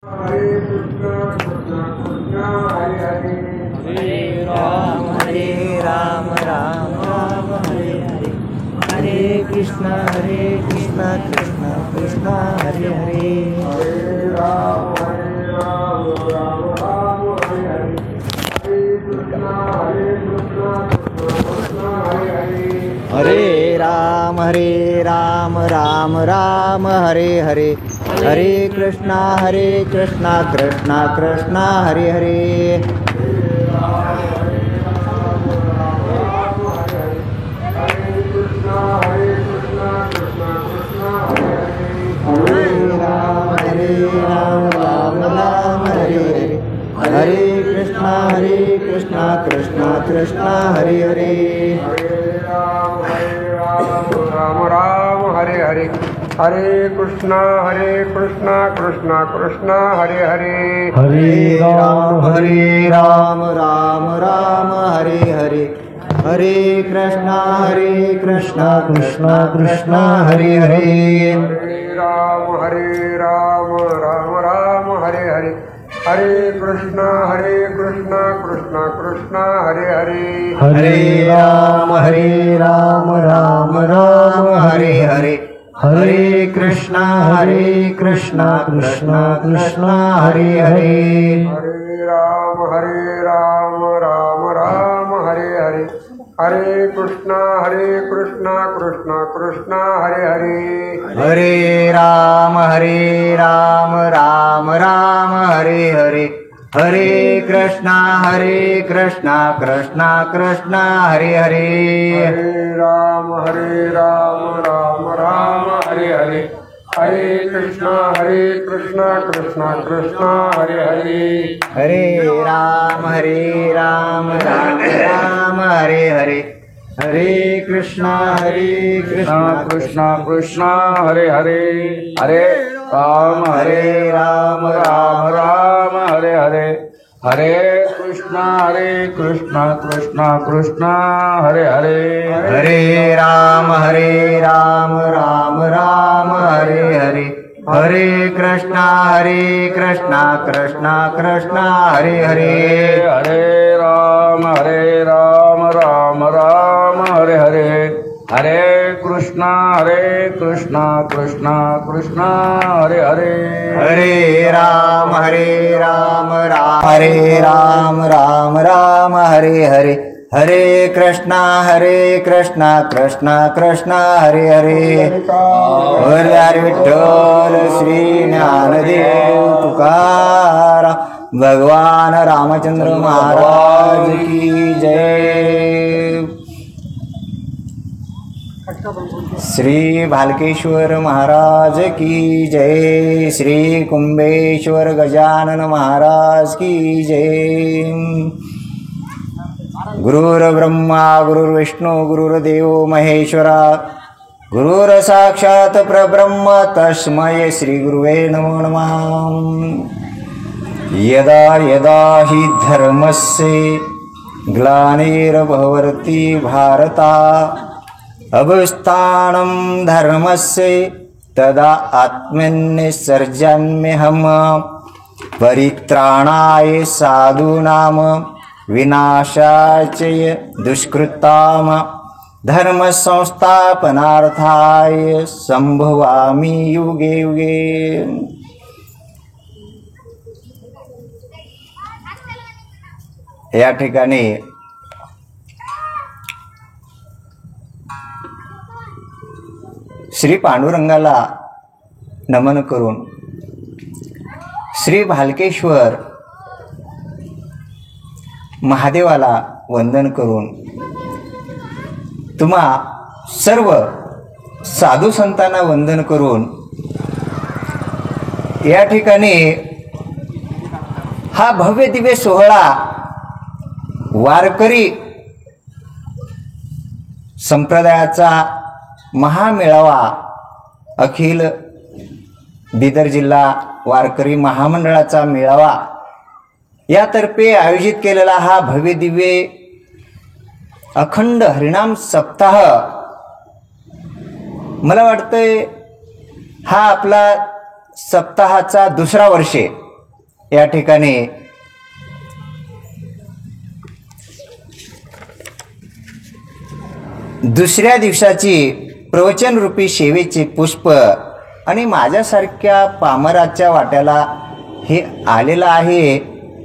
राम राम राम हरे हरे, हरे कृष्णा कृष्णा कृष्णा हरे हरे, हरे राम राम राम हरे हरे, हरे कृष्णा कृष्णा कृष्णा हरे हरे, हरे राम राम राम हरे हरे, हरे कृष्णा कृष्णा कृष्णा हरे हरे, हरे कृष्णा कृष्णा कृष्णा हरे हरे, हरे राम राम हरे हरे, हरे कृष्णा कृष्णा कृष्णा हरे हरे, हरे राम राम हरे हरे, हरे कृष्णा कृष्णा कृष्णा हरे हरे, हरे राम राम हरे हरे, हरे कृष्णा कृष्णा हरे हरे, हरे राम राम हरे हरे, हरे कृष्णा कृष्णा कृष्णा हरे हरे, हरे राम राम हरे हरे, हरे कृष्णा कृष्णा हरे हरे, हरे राम राम हरे हरे, हरे कृष्णा कृष्णा कृष्णा हरे हरे, हरे राम राम हरे हरे, हरे कृष्णा कृष्णा कृष्णा हरे हरे, हरे राम राम हरे हरे, हरे कृष्णा कृष्णा हरे हरे, हरे राम राम हरे हरे, हरे कृष्णा कृष्णा हरे हरे, हरे राम राम हरे हरे, हरे कृष्णा कृष्णा हरे हरे, हरे राम राम हरे हरे, हरे कृष्णा कृष्णा हरे हरे, हरे राम राम हरे हरे, हरे कृष्णा कृष्णा हरे हरे, हरे विठ्ठल श्री ज्ञानदेव तुकाराम भगवान रामचंद्र महाराज की जय, श्री भालकेश्वर महाराज की जय, श्री कुंभेश्वर गजानन महाराज की जय, गुरुर्ब्रह्मा गुरुर्विष्णु गुरुर्देव महेश्वरा, गुरुर साक्षात परब्रह्म तस्मै श्री गुरुवे नमो नमः, यदा यदा हि धर्मस्य ग्लानिर्भवति भारता अवस्थानं धर्मस्य तदा आत्मन्यसर्जन्यहम्, परित्राणाय साधूनां विनाशाय च दुष्कृतां धर्म संस्थापनार्थाय संभवामि युगे युगे। या ठिकाणी श्री पांडुरंगाला नमन करून श्री भालकेश्वर महादेवाला वंदन करून तुम्हा सर्व साधू संतांना वंदन करून या ठिकाणी हा भव्य दिव्य सोहळा वारकरी संप्रदायाचा महामेळावा अखिल बिदर जिल्हा वारकरी महामंडळाचा मेळावा यातर्फे आयोजित केलेला हा भव्य दिव्य अखंड हरिनाम सप्ताह मला वाटतंय हा आपला सप्ताहाचा दुसरा वर्ष आहे। या ठिकाणी दुसऱ्या दिवसाची प्रवचन रूपी सेवेचे पुष्प आणि माझ्यासारख्या पामराच्या वाट्याला हे आलेलं आहे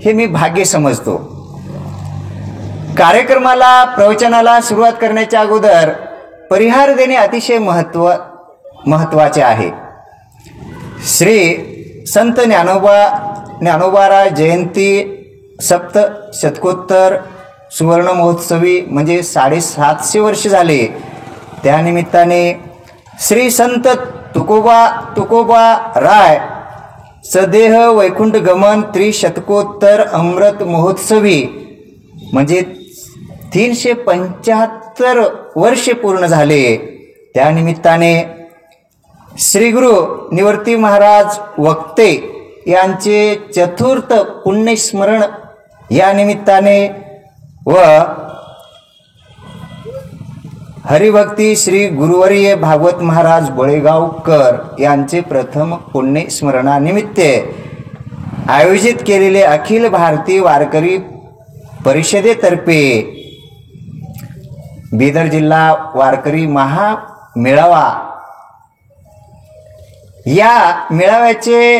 हे मी भाग्य समजतो. कार्यक्रमाला प्रवचनाला सुरुवात करण्याच्या अगोदर परिहार देणे अतिशय महत्वाचे आहे. श्री संत ज्ञानोबाराज जयंती सप्त शतकोत्तर सुवर्ण महोत्सवी म्हणजे 750 वर्ष झाले. त्यानिमित्ताने श्री संत तुकोबा राय सदेह वैकुंठ गमन त्रिशतकोत्तर अमृत महोत्सवी म्हणजे 375 वर्षे पूर्ण झाले. त्यानिमित्ताने श्री गुरु निवर्ती महाराज वक्ते यांचे चतुर्थ पुण्यस्मरण या निमित्ताने व हरिभक्ती श्री गुरुवर्य भागवत महाराज बळेगावकर यांचे प्रथम पुण्यस्मरणानिमित्त आयोजित केलेले अखिल भारतीय वारकरी परिषदेतर्फे बिदर जिल्हा वारकरी महामेळावा या मेळाव्याचे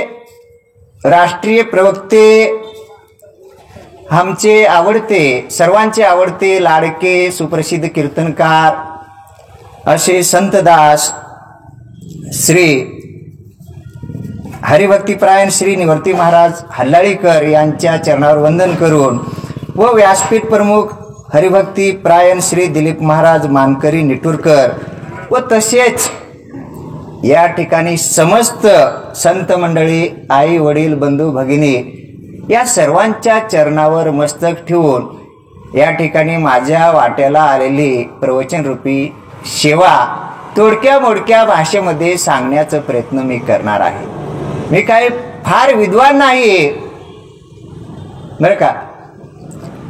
राष्ट्रीय प्रवक्ते आमचे आवडते सर्वांचे आवडते लाडके सुप्रसिद्ध कीर्तनकार असे संतदास श्री हरिभक्तीपरायण श्री निवर्ती महाराज हल्लाळीकर यांच्या चरणावर वंदन करून व व्यासपीठ प्रमुख हरिभक्तीपरायण श्री दिलीप महाराज मानकरी निटूरकर व तसेच या ठिकाणी समस्त संत मंडळी आई वडील बंधू भगिनी या सर्वांच्या चरणावर मस्तक ठेवून या ठिकाणी माझ्या वाट्याला आलेली प्रवचन रूपी सेवा तोडक्या मोडक्या भाषेमध्ये सांगण्याचा प्रयत्न मी करणार आहे. मी काही फार विद्वान नाही बरं का,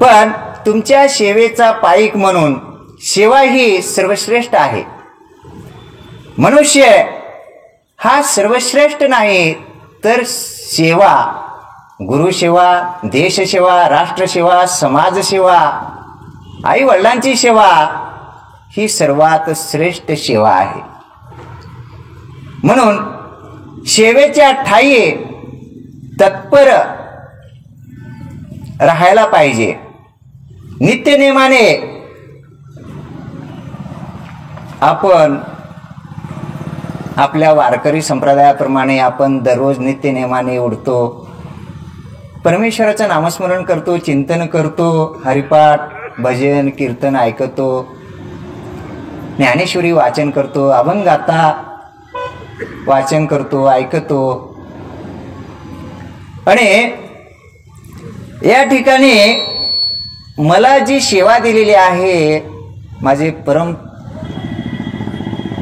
पण तुमच्या सेवेचा पाईक म्हणून सेवा ही सर्वश्रेष्ठ आहे. मनुष्य हा सर्वश्रेष्ठ नाही तर सेवा गुरुसेवा देशसेवा राष्ट्रसेवा समाजसेवा आई वडिलांची सेवा ही सर्वात श्रेष्ठ सेवा आहे. म्हणून सेवेच्या ठायी तत्पर राहायला पाहिजे. नित्यनेमाने आपण आपल्या वारकरी संप्रदायाप्रमाणे आपण दररोज नित्यनेमाने उठतो, परमेश्वराचं नामस्मरण करतो, चिंतन करतो, हरिपाठ भजन कीर्तन ऐकतो, ज्ञानेश्वरी वाचन करतो, अभंगाता वाचन करतो ऐकतो. आणि या ठिकाणी मला जी सेवा दिलेली आहे माझे परम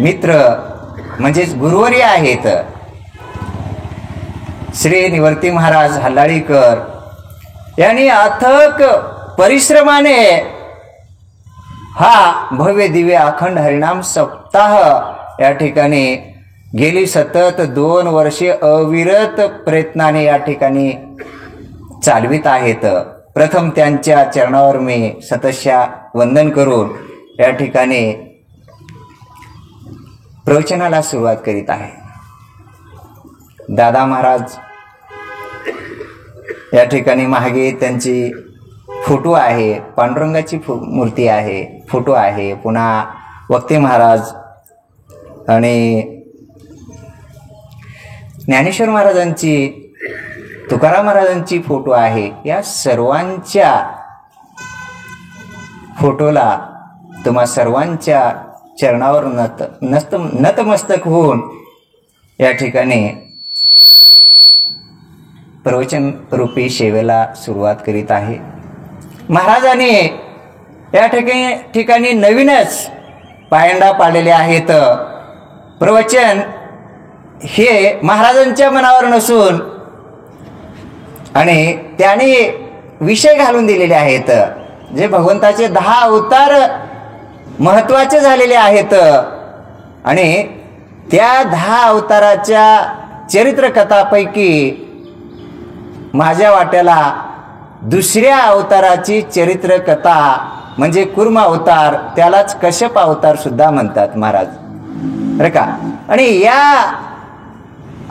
मित्र म्हणजेच गुरुवर्य आहेत श्री निवर्ती महाराज हल्लाळीकर यांनी अथक परिश्रमाने हा भव्य दिव्य अखंड हरिनाम सप्ताह या ठिकाणी गेली सतत 2 वर्षे अविरत प्रयत्नाने या ठिकाणी चालवित आहेत. प्रथम त्यांच्या चरणावर मी सतशा वंदन करून या ठिकाणी प्रवचनाला सुरुवात करीत आहे. दादा महाराज या ठिकाणी मागे त्यांची फोटो आहे, पांडुरंगाची मूर्ती आहे, फोटो आहे. पुन्हा वक्ते महाराज आणि ज्ञानेश्वर महाराजांची तुकाराम महाराजांची फोटो आहे. या सर्वांच्या फोटोला तुम्हा सर्वांच्या चरणावर नतमस्तक होऊन या ठिकाणी प्रवचन रूपी सेवेला सुरुवात करीत आहे. महाराजांनी या ठिकाणी नवीनच पायंडा पाडलेले आहेत. प्रवचन हे महाराजांच्या मनावर नसून आणि त्यांनी विषय घालून दिलेले आहेत. जे भगवंताचे 10 अवतार महत्वाचे झालेले आहेत आणि त्या 10 अवताराच्या चरित्र कथापैकी माझ्या वाट्याला दुसऱ्या अवताराची चरित्र कथा म्हणजे कुर्म अवतार, त्यालाच कश्यप अवतार सुद्धा म्हणतात महाराज, बरं का. आणि या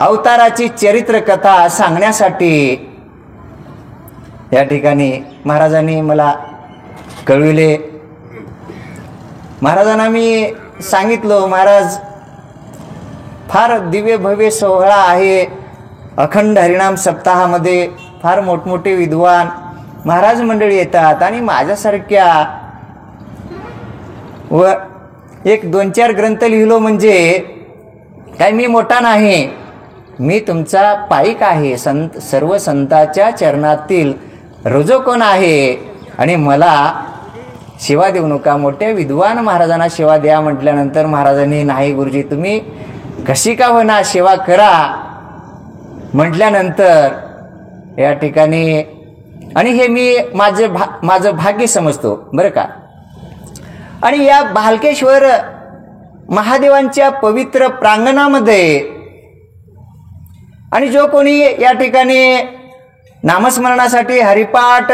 अवताराची चरित्र कथा सांगण्यासाठी या ठिकाणी महाराजांनी मला कळविले. महाराजांना मी सांगितलं, महाराज फार दिव्य भव्य सोहळा आहे. अखंड हरिनाम सप्ताहामध्ये फार मोठमोठे विद्वान महाराज मंडळी येतात आणि माझ्यासारख्या व एक 2-4 ग्रंथ लिहिलो म्हणजे काय मी मोठा नाही, मी तुमचा पाईक आहे, सर्व संतांच्या चरणातील रुजोकोन आहे आणि मला सेवा देऊ नका. मोठ्या विद्वान महाराजांना सेवा द्या म्हटल्यानंतर महाराजांनी नाही गुरुजी तुम्ही कशी का होईना सेवा करा म्हटल्यानंतर या ठिकाणी, आणि हे मी माझं भाग्य समजतो बरं का. आणि या भालकेश्वर महादेवांच्या पवित्र प्रांगणामध्ये आणि जो कोणी या ठिकाणी नामस्मरणासाठी, हरिपाठ,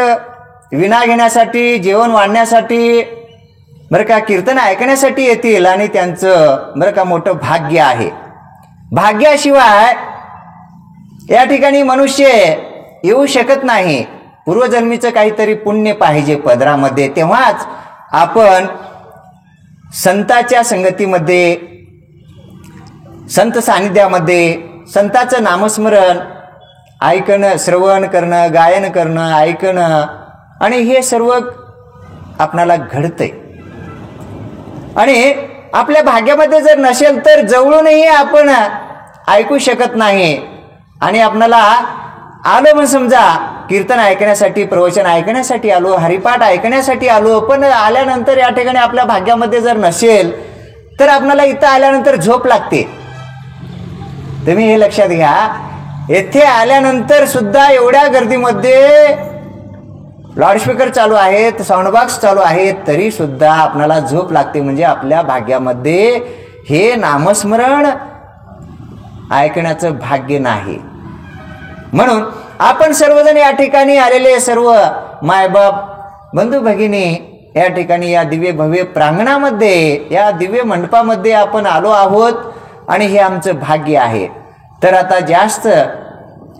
विना घेण्यासाठी, जेवण वाढण्यासाठी बरं का, कीर्तन ऐकण्यासाठी येतील आणि त्यांचं बरं का मोठं भाग्य आहे. भाग्याशिवाय या ठिकाणी मनुष्य येऊ शकत नाही. पूर्वजन्मीचं काहीतरी पुण्य पाहिजे पदरामध्ये, तेव्हाच आपण संतांच्या संगतीमध्ये, संत सानिध्यामध्ये, संतांचं नामस्मरण ऐकणं, श्रवण करणं, गायन करणं, ऐकणं, आणि हे सर्व आपणाला घडतंय. आणि आपल्या भाग्यामध्ये जर नसेल तर जवळूनही आपण ऐकू शकत नाही. आणि आपणाला आलो म्हणून समजा कीर्तन ऐकण्यासाठी, प्रवचन ऐकण्यासाठी आलो, हरिपाठ ऐकण्यासाठी आलो, पण आल्यानंतर या ठिकाणी आपल्या भाग्यामध्ये जर नसेल तर आपल्याला इथं आल्यानंतर झोप लागते. तुम्ही हे लक्षात घ्या, येथे आल्यानंतर सुद्धा एवढ्या गर्दीमध्ये लाऊडस्पीकर चालू आहेत, साऊंड बॉक्स चालू आहेत, तरी सुद्धा आपल्याला झोप लागते. म्हणजे आपल्या भाग्यामध्ये हे नामस्मरण ऐकण्याचं भाग्य नाही. म्हणून आपण सर्वजण या ठिकाणी आलेले सर्व मायबाप, बंधू भगिनी या ठिकाणी या दिव्य भव्य प्रांगणामध्ये, या दिव्य मंडपामध्ये आपण आलो आहोत आणि हे आमचं भाग्य आहे. तर आता जास्त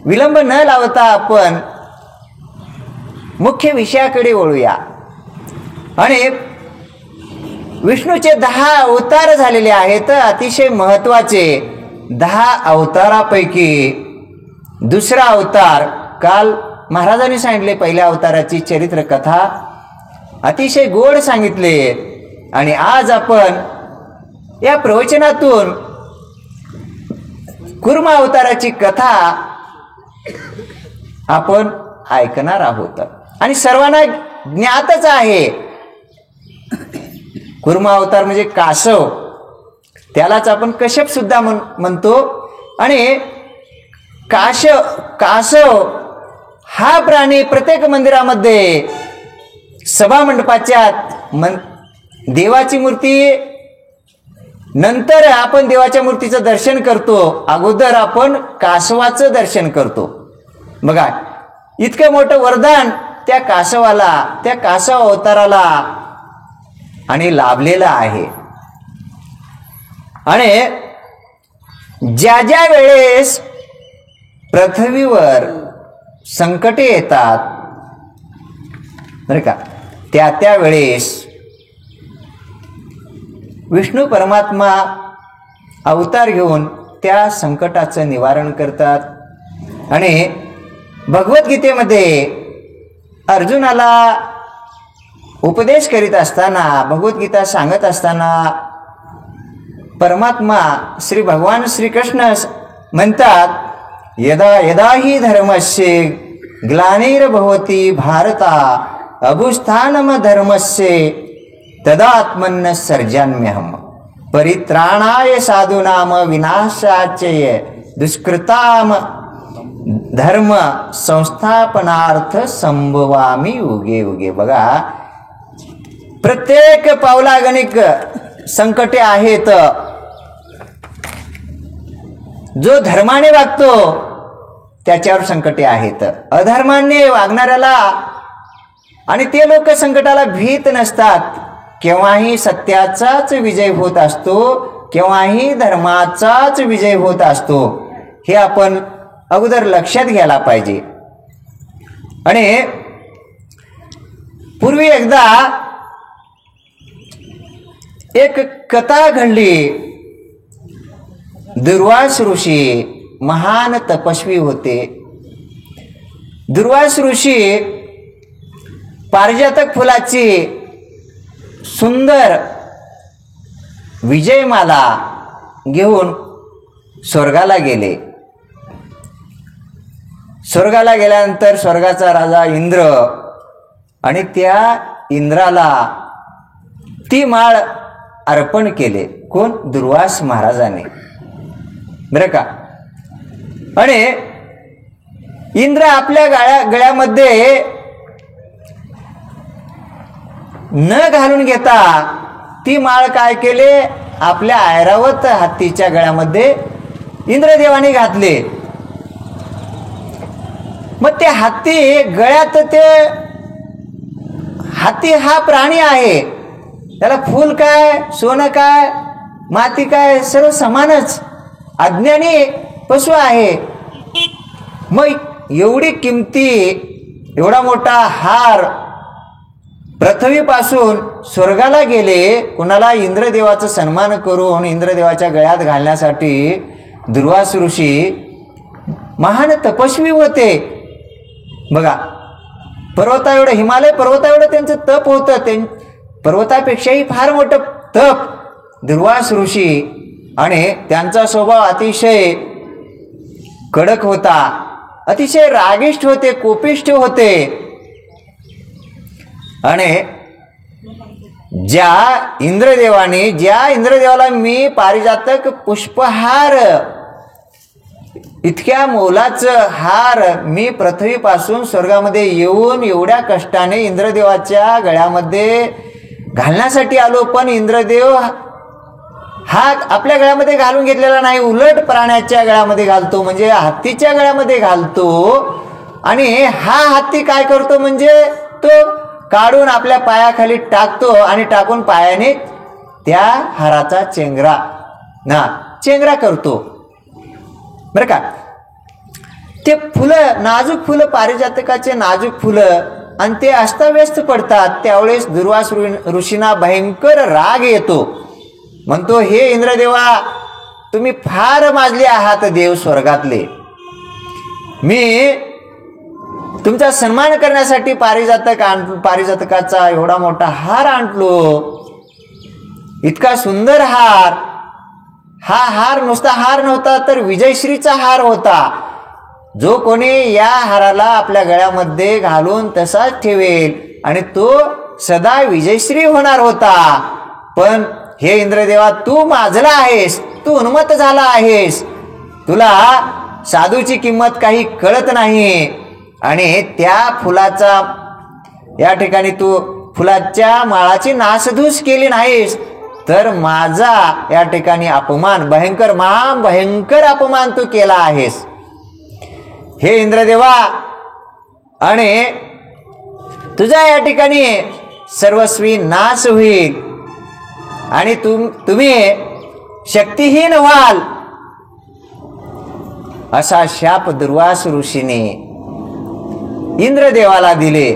विलंब न लावता आपण मुख्य विषयाकडे वळूया. आणि विष्णूचे 10 अवतार झालेले आहेत, अतिशय महत्वाचे. 10 अवतारापैकी दुसरा अवतार काल महाराजांनी सांगितले, पहिल्या अवताराची चरित्र कथा अतिशय गोड सांगितले. आणि आज आपण या प्रवचनातून कुर्म अवताराची कथा आपण ऐकणार आहोत. आणि सर्वांना ज्ञातच आहे, कुर्म अवतार म्हणजे कासव, त्यालाच आपण कश्यप सुद्धा म्हणतो. आणि कासव हा प्राणी प्रत्येक मंदिरामध्ये, सभा मंडपाच्या देवाची मूर्ती नंतर आपण देवाच्या मूर्तीचं दर्शन करतो, अगोदर आपण कासवाचं दर्शन करतो. बघा इतकं मोठं वरदान त्या कासवाला, त्या कासव अवताराला आणि लाभलेलं आहे. आणि ज्या ज्या वेळेस पृथ्वीवर संकटे येतात बरं का, त्या वेळेस विष्णू परमात्मा अवतार घेऊन त्या संकटाचं निवारण करतात. आणि भगवद्गीतेमध्ये अर्जुनाला उपदेश करीत असताना, भगवद्गीता सांगत असताना परमात्मा श्री भगवान श्रीकृष्ण म्हणतात, यदा यदा हि धर्मस्य ग्लानिर्भवति भारता अभुस्थानम धर्मस्य तदात्मन्न सर्जाम्यहम् परित्राणाय साधूनाम विनाशाय दुष्कृताम धर्म संस्थापनार्थ संभवामी युगे युगे. बघा प्रत्येक पावलागणिक संकटे आहेत. जो धर्माने वागतो त्याच्यावर संकटे आहेत. अधर्माने वागणाऱ्याला आणि ते लोक संकटाला भीत नसतात. केव्हाही सत्याचाच विजय होत असतो, केव्हाही धर्माचाच विजय होत असतो. हे आपण अगोदर लक्षात घ्यायला पाहिजे. आणि पूर्वी एकदा एक कथा घडली. दुर्वास ऋषी महान तपस्वी होते. दुर्वास ऋषी पारिजातक फुलाची सुंदर विजयमाला घेऊन स्वर्गाला गेले. स्वर्गाला गेल्यानंतर स्वर्गाचा राजा इंद्र आणि त्या इंद्राला ती माळ अर्पण केले. कोण? दुर्वास महाराजाने, बरं का. आणि इंद्र आपल्या गळ्यामध्ये न घालून घेता ती माळ काय केले? आपल्या ऐरावत हत्तीच्या गळ्यामध्ये इंद्रदेवाने घातले. मग ते हत्ती गळ्यात, ते हत्ती हा प्राणी आहे, त्याला फूल काय, सोनं काय, माती काय, सर्व समानच. अज्ञानी पशु आहे. मग एवढी किमती, एवढा मोठा हार पृथ्वीपासून स्वर्गाला गेले. कुणाला? इंद्रदेवाचा सन्मान करून इंद्रदेवाच्या गळ्यात घालण्यासाठी. दुर्वास ऋषी महान तपस्वी होते. बघा, पर्वता एवढं, हिमालय पर्वता एवढं त्यांचं तप होतं. पर्वतापेक्षाही फार मोठं तप दुर्वास ऋषी. आणि त्यांचा स्वभाव अतिशय कडक होता, अतिशय रागिष्ठ होते, कोपिष्ठ होते. आणि ज्या इंद्रदेवाला मी पारिजातक पुष्पहार, इतक्या मोलाचं हार मी पृथ्वीपासून स्वर्गामध्ये येऊन एवढ्या कष्टाने इंद्रदेवाच्या गळ्यामध्ये घालण्यासाठी आलो, पण इंद्रदेव हा आपल्या गळ्यामध्ये घालून घेतलेला नाही, उलट प्राण्याच्या गळ्यामध्ये घालतो, म्हणजे हत्तीच्या गळ्यामध्ये घालतो. आणि हा हत्ती काय करतो? म्हणजे तो काढून आपल्या पायाखाली टाकतो आणि टाकून पायाने त्या हाराचा चेंगरा करतो, बरं का. ते फुलं, नाजूक फुलं, पारिजातकाचे नाजूक फुलं, आणि ते अस्ताव्यस्त पडतात. त्यावेळेस दुर्वास ऋषींना भयंकर राग येतो. म्हणतो, हे इंद्रदेवा, तुम्ही फार माजले आहात देव स्वर्गातले. मी तुमचा सन्मान करण्यासाठी पारिजातकाचा एवढा मोठा हार आणलो, इतका सुंदर हार. हा हार नुसता हार नव्हता, तर विजयश्रीचा हार होता. जो कोणी या हाराला आपल्या गळ्यामध्ये घालून तसाच ठेवेल आणि तो सदा विजयश्री होणार होता. पण हे इंद्रदेवा, तू माजला आहेस, तू उन्मत्त झाला आहेस, तुला साधूची किंमत काही कळत नाही. आणि त्या फुलाचा, या ठिकाणी तू फुलाच्या माळाची नासधूस केली नाहीस, तर माझा या ठिकाणी अपमान, भयंकर अपमान तू केला आहेस हे इंद्रदेवा. आणि तुझा या ठिकाणी सर्वस्वी नाश होईल आणि तुम्ही शक्तिहीन व्हाल, असा शाप दुर्वास ऋषीने इंद्रदेवाला दिले.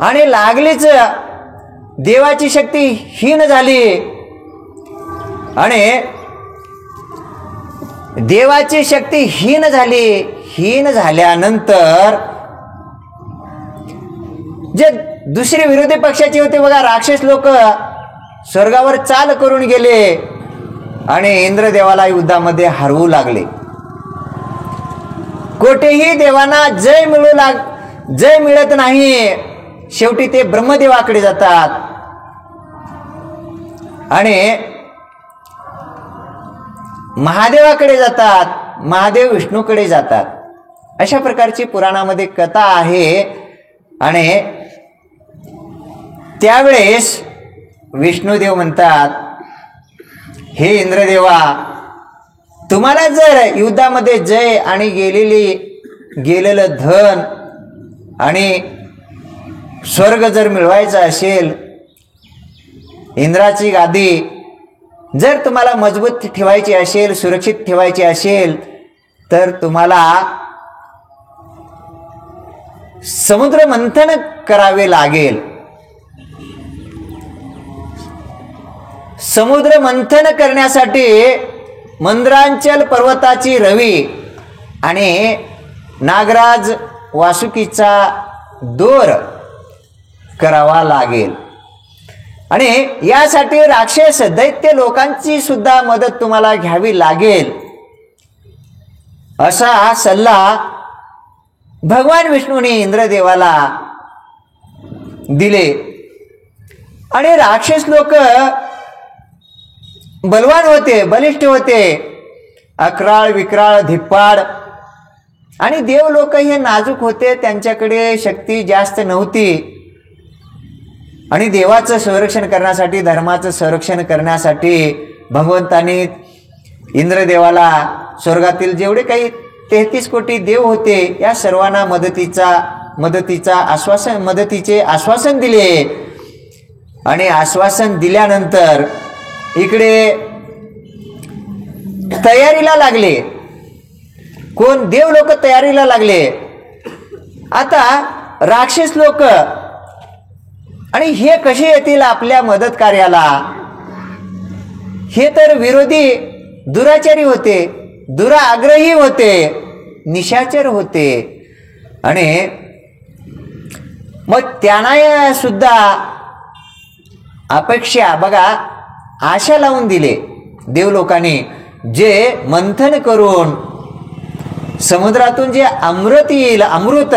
आणि लागलीच देवाची शक्ती हीन झाली. आणि देवाची शक्ती हीन झाल्यानंतर जे दुसरे विरोधी पक्षाचे होते बघा, राक्षस लोक स्वर्गावर चाल करून गेले आणि इंद्रदेवाला युद्धामध्ये हरवू लागले. कोठेही देवांना जय मिळत नाही. शेवटी ते ब्रह्मदेवाकडे जातात आणि महादेवाकडे जातात, महादेव विष्णूकडे जातात. अशा प्रकारची पुराणामध्ये कथा आहे. आणि त्यावेळेस विष्णुदेव म्हणतात, हे इंद्रदेवा, तुम्हाला जर युद्धामध्ये जय आणि गेलेलं धन आणि स्वर्ग जर मिळवायचा असेल, इंद्राची गादी जर तुम्हाला मजबूत ठेवायची असेल, सुरक्षित ठेवायची असेल, तर तुम्हाला समुद्र मंथन करावे लागेल. समुद्र मंथन करण्यासाठी मंद्रांचल पर्वताची रवी आणि नागराज वासुकीचा दोर करावा लागेल. आणि यासाठी राक्षस दैत्य लोकांची सुद्धा मदत तुम्हाला घ्यावी लागेल, असा सल्ला भगवान विष्णूने इंद्रदेवाला दिले. आणि राक्षस लोक बलवान होते, बलिष्ठ होते, अक्राळ विक्राळ धिप्पाड, आणि देव लोक हे नाजूक होते, त्यांच्याकडे शक्ती जास्त नव्हती. आणि देवाचं संरक्षण करण्यासाठी, धर्माचं संरक्षण करण्यासाठी भगवंतांनी इंद्रदेवाला स्वर्गातील जेवढे काही 33 कोटी देव होते या सर्वांना मदतीचे आश्वासन दिले. आणि आश्वासन दिल्यानंतर इकडे तयारीला लागले. कोण? देव लोक तयारीला लागले. आता राक्षस लोक आणि हे कसे येतील आपल्या मदत कार्याला? हे तर विरोधी दुराचारी होते, दुराग्रही होते, निशाचर होते. आणि मग त्यांना सुद्धा अपेक्षा, बघा, आशा लावून दिले देवलोकांनी. जे मंथन करून समुद्रातून जे अमृत येईल, अमृत,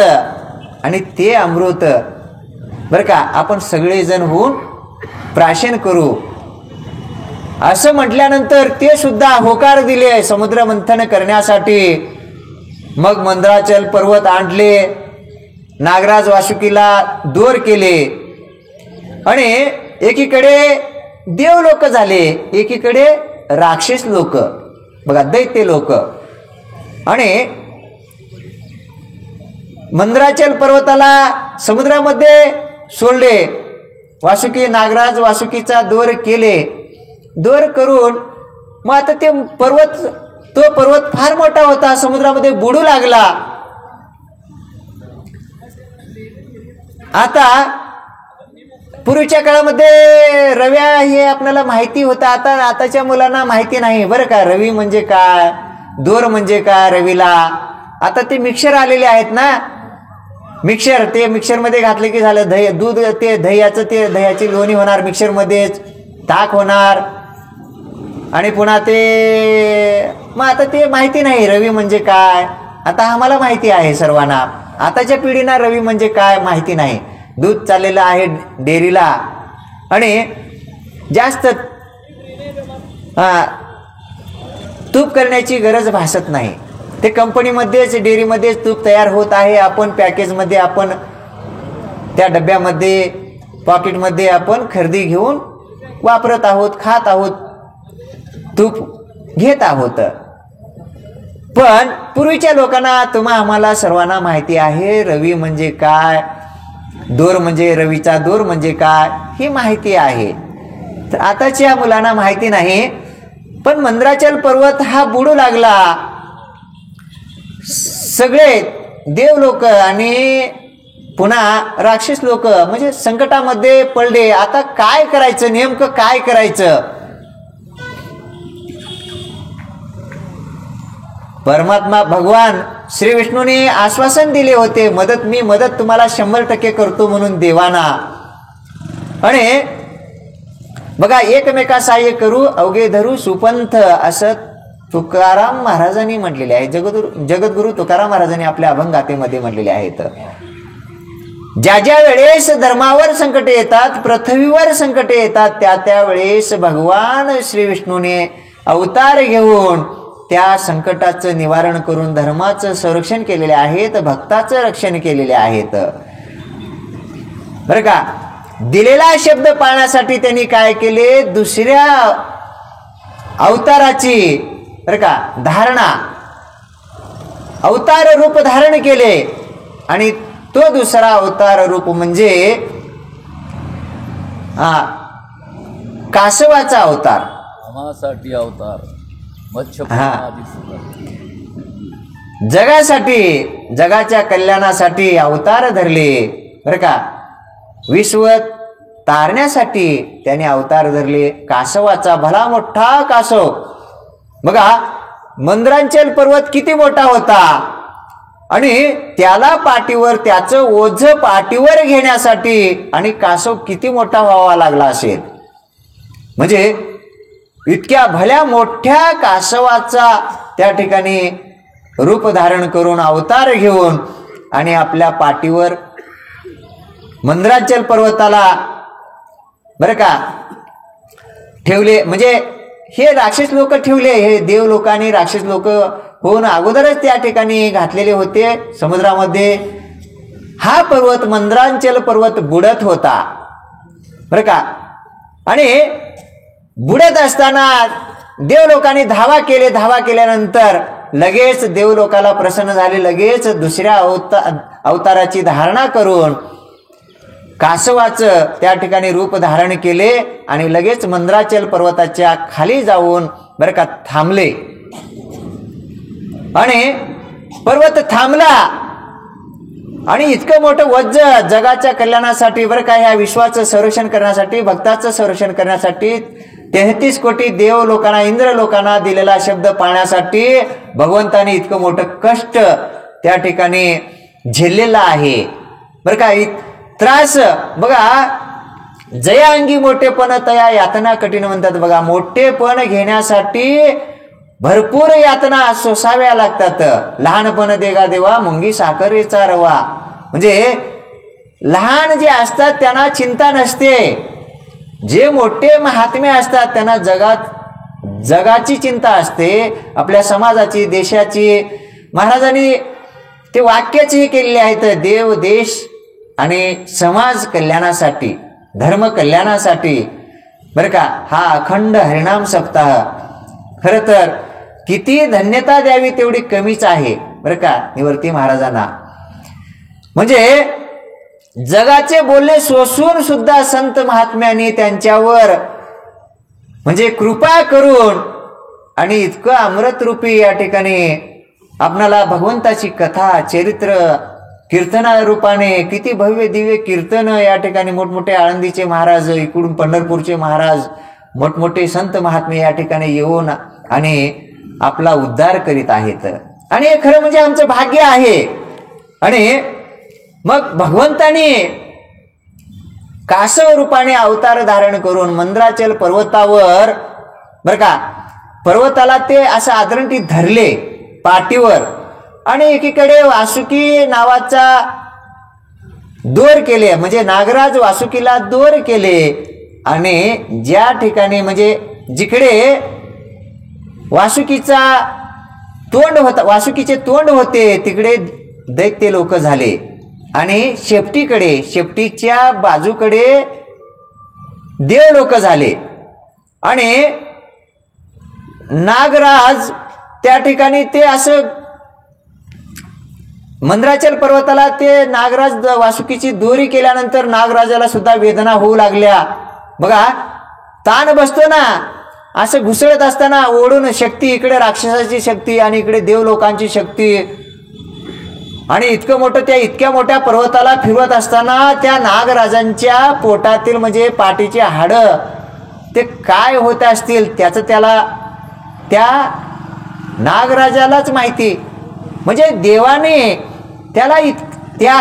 आणि ते अमृत बरं का आपण सगळेजण होऊन प्राशन करू, असं म्हटल्यानंतर ते सुद्धा होकार दिले समुद्र मंथन करण्यासाठी. मग मंद्राचल पर्वत आणले, नागराज वासुकीला दोर केले, आणि एकीकडे देव लोक झाले, एकीकडे राक्षस लोक, बघा, दैत्य लोक. आणि मंद्राचल पर्वताला समुद्रामध्ये सोडले. वासुकी, नागराज वासुकीचा दोर केले. दोर करून मग आता तो पर्वत फार मोठा होता, समुद्रामध्ये बुडू लागला. आता पूर्वीच्या काळामध्ये रव्या हे आपल्याला माहिती होतं, आताच्या मुलांना माहिती नाही बरं का. रवी म्हणजे काय, दोर म्हणजे काय रवीला. आता ते मिक्सर आलेले आहेत ना, मिक्सर, ते मिक्सरमध्ये घातले की झालं दही, दूध, ते दह्याची लोणी होणार मिक्सरमध्येच, ताक होणार, आणि पुन्हा ते मग आता ते माहिती नाही रवी म्हणजे काय. आता आम्हाला माहिती आहे सर्वांना, आताच्या पिढीना रवी म्हणजे काय माहिती नाही. दूध चाललेलं आहे डेअरीला, आणि जास्त तूप करण्याची गरज भासत नाही. ते कंपनीमध्येच, डेअरीमध्येच तूप तयार होत आहे. आपण पॅकेजमध्ये, आपण त्या डब्यामध्ये, पॉकेटमध्ये आपण खरेदी घेऊन वापरत आहोत, खात आहोत, तूप घेत आहोत. पण पूर्वीच्या लोकांना, आम्हाला सर्वांना माहिती आहे रवी म्हणजे काय, दोर म्हणजे, रवीचा दोर म्हणजे काय, ही माहिती आहे. तर आताच्या मुलांना माहिती नाही. पण मंद्राचल पर्वत हा बुडू लागला. सगळे देव लोक आणि पुन्हा राक्षस लोक म्हणजे संकटामध्ये पडले. आता काय करायचं, नेमकं काय करायचं? परमात्मा भगवान श्री विष्णूने आश्वासन दिले होते, मी मदत तुम्हाला 100% करतो म्हणून देवाना. आणि बघा, एकमेका सहाय्य करू अवघे धरू सुपंथ, असं तुकाराम महाराजांनी म्हटलेले आहे. जगद्गुरु तुकाराम महाराजांनी आपल्या अभंगातेमध्ये म्हटलेले आहेत. ज्या ज्या वेळेस धर्मावर संकटे येतात, पृथ्वीवर संकटे येतात, त्या वेळेस भगवान श्री विष्णूने अवतार घेऊन त्या संकटाचं निवारण करून धर्माचं संरक्षण केलेले आहेत, भक्ताचं रक्षण केलेले आहेत. बरं का, दिलेला शब्द पाळण्यासाठी त्यांनी काय केले, दुसऱ्या अवताराची बरं का धारणा, अवतार रूप धारण केले. आणि तो दुसरा अवतार रूप म्हणजे कासवाचा अवतार, आम्हासाठी अवतार, जगासाठी, जगाच्या कल्याणासाठी अवतार धरले. बरं का विश्व तारण्यासाठी त्याने अवतार धरले. कासवाचा, भला मोठा कासव. बघा मंद्रांचल पर्वत किती मोठा होता आणि त्याला पाठीवर, त्याचं ओझ पाठीवर घेण्यासाठी आणि कासव किती मोठा व्हावा लागला असेल. म्हणजे इतक्या भल्या मोठ्या कासवाचा त्या ठिकाणी रूप धारण करून अवतार घेऊन आणि आपल्या पाठीवर मंद्राचल पर्वताला बरं का ठेवले. म्हणजे हे राक्षस लोक ठेवले, हे देव लोकांनी राक्षस लोक होऊन अगोदरच त्या ठिकाणी घातलेले होते समुद्रामध्ये. हा पर्वत मंद्राचल पर्वत बुडत होता बरं का. आणि बुडत असताना देव लोकांनी धावा केले. धावा केल्यानंतर लगेच देव लोकाला प्रसन्न झाले. लगेच दुसऱ्या अवताराची धारणा करून कासवाचं त्या ठिकाणी रूप धारण केले आणि लगेच मंद्राचल पर्वताच्या खाली जाऊन बरं का थांबले. आणि पर्वत थांबला आणि इतकं मोठं वज्ज जगाच्या कल्याणासाठी बरं का, ह्या विश्वाचं संरक्षण करण्यासाठी, भक्ताचं संरक्षण करण्यासाठी, 33 कोटी देव लोकांना, इंद्र लोकांना दिलेला शब्द पाळण्यासाठी भगवंताने इतकं मोठं कष्ट त्या ठिकाणी झेललेला आहे बरं का. त्रास बघा, जया अंगी मोठेपण तया यातना कठीण म्हणतात. बघा मोठेपण घेण्यासाठी भरपूर यातना सोसाव्या लागतात. लहानपण देगा देवा मुंगी साखरेचा रवा. म्हणजे लहान जे असतात त्यांना चिंता नसते, जे मोठे महात्मे असतात त्यांना जगाची चिंता असते, आपल्या समाजाची, देशाची. महाराजांनी ते वाक्यच हे केलेले आहेत, देव, देश आणि समाज कल्याणासाठी, धर्म कल्याणासाठी बरं का हा अखंड हरिनाम सप्ताह. खरं तर किती धन्यता द्यावी तेवढी कमीच आहे बरं का निवर्ती महाराजांना. म्हणजे जगाचे बोलणे सोसून सुद्धा संत महात्म्यांनी त्यांच्यावर म्हणजे कृपा करून आणि इतकं अमृतरूपी या ठिकाणी आपणाला भगवंताची कथा, चरित्र, कीर्तना रूपाने किती भव्य दिव्य कीर्तन या ठिकाणी मोठमोठे आळंदीचे महाराज, इकडून पंढरपूरचे महाराज, मोठमोठे संत महात्मे या ठिकाणी येऊन आणि आपला उद्धार करीत आहेत. आणि हे खरं म्हणजे आमचं भाग्य आहे. आणि मग भगवंताने कासव रूपाने अवतार धारण करून मंद्राचल पर्वतावर बरं का, पर्वताला ते असं आदरणीत धरले पाठीवर आणि एकीकडे वासुकी नावाचा दोर केले. म्हणजे नागराज वासुकीला दोर केले आणि ज्या ठिकाणी म्हणजे जिकडे वासुकीचा तोंड होता, वासुकीचे तोंड होते तिकडे दैत्य लोक झाले आणि शेपटीकडे, शेपटीच्या बाजूकडे देव लोक झाले. आणि नागराज त्या ठिकाणी ते असं मंद्राचल पर्वताला ते नागराज वासुकीची दोरी केल्यानंतर नागराजाला सुद्धा वेदना होऊ लागल्या. बघा ताण बसतो ना, असं घुसळत असताना ओढून शक्ती, इकडे राक्षसाची शक्ती आणि इकडे देव लोकांची शक्ती. आणि इतकं मोठं त्या इतक्या मोठ्या पर्वताला फिरवत असताना त्या नागराजांच्या पोटातील म्हणजे पाठीचे हाडं ते काय होत असतील त्याचं त्या नागराजालाच माहिती. म्हणजे देवाने त्याला त्या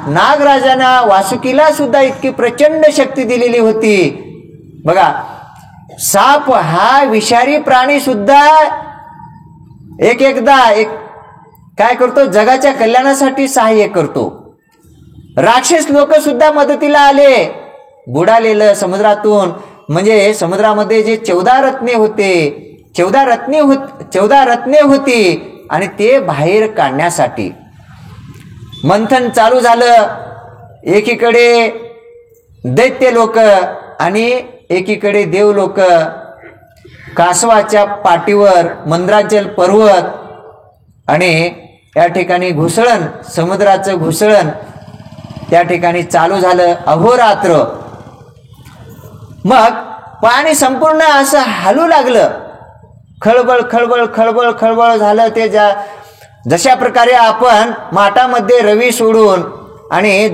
नागराजांना वासुकीला सुद्धा इतकी प्रचंड शक्ती दिलेली होती. बघा साप हा विषारी प्राणी सुद्धा एकदा काय करतो, जगाच्या कल्याणासाठी सहाय्य करतो. राक्षस लोक सुद्धा मदतीला आले. बुडालेलं समुद्रातून म्हणजे समुद्रामध्ये जे 14 रत्ने होते, 14 रत्ने होती आणि ते बाहेर काढण्यासाठी मंथन चालू झालं. एकीकडे दैत्य लोक आणि एकीकडे देव लोक कासवाच्या पाठीवर मंद्राचल पर्वत आणि या ठिकाणी घुसळण, समुद्राचं घुसळण त्या ठिकाणी चालू झालं अहोरात्र. मग पाणी संपूर्ण असं हलू लागलं, खळबळ खळबळ खळबळ खळबळ झालं. ते जशा प्रकारे आपण माठामध्ये रवी सोडून आणि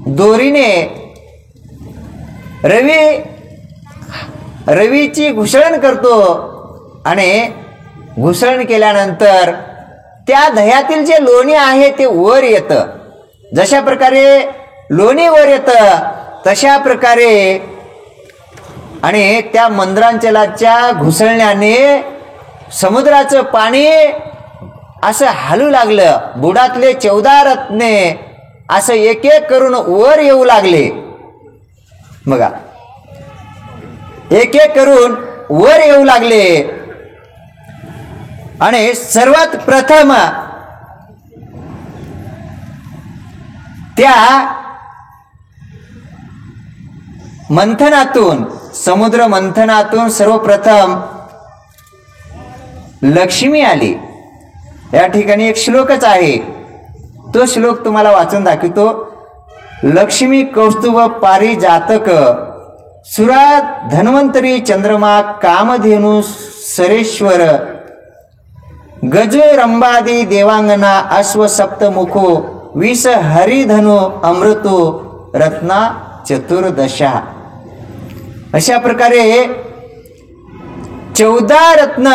दोरीने रवीची घुसळण करतो आणि घुसळण केल्यानंतर त्या दह्यातील जे लोणी आहे ते वर येतं. जशा प्रकारे लोणी वर येतं तशा प्रकारे आणि त्या मंद्रांचलाच्या घुसळण्याने समुद्राचं पाणी असं हलू लागलं. बुडातले 14 रत्ने असं एक एक करून वर येऊ लागले. बघा, एक एक करून वर येऊ लागले. आणि सर्वात प्रथम त्या मंथनातून, समुद्र मंथनातून सर्वप्रथम लक्ष्मी आली. या ठिकाणी एक श्लोकच आहे, तो श्लोक तुम्हाला वाचून दाखवतो. लक्ष्मी कौस्तुभ पारिजातक सुरा धन्वंतरी चंद्रमा कामधेनु सरेश्वर गज रंबादी देवांगना अश्व सप्तमुखो विष हरिधनु अमृतो रत्ना चतुर्दशा. अशा प्रकारे 14 रत्न,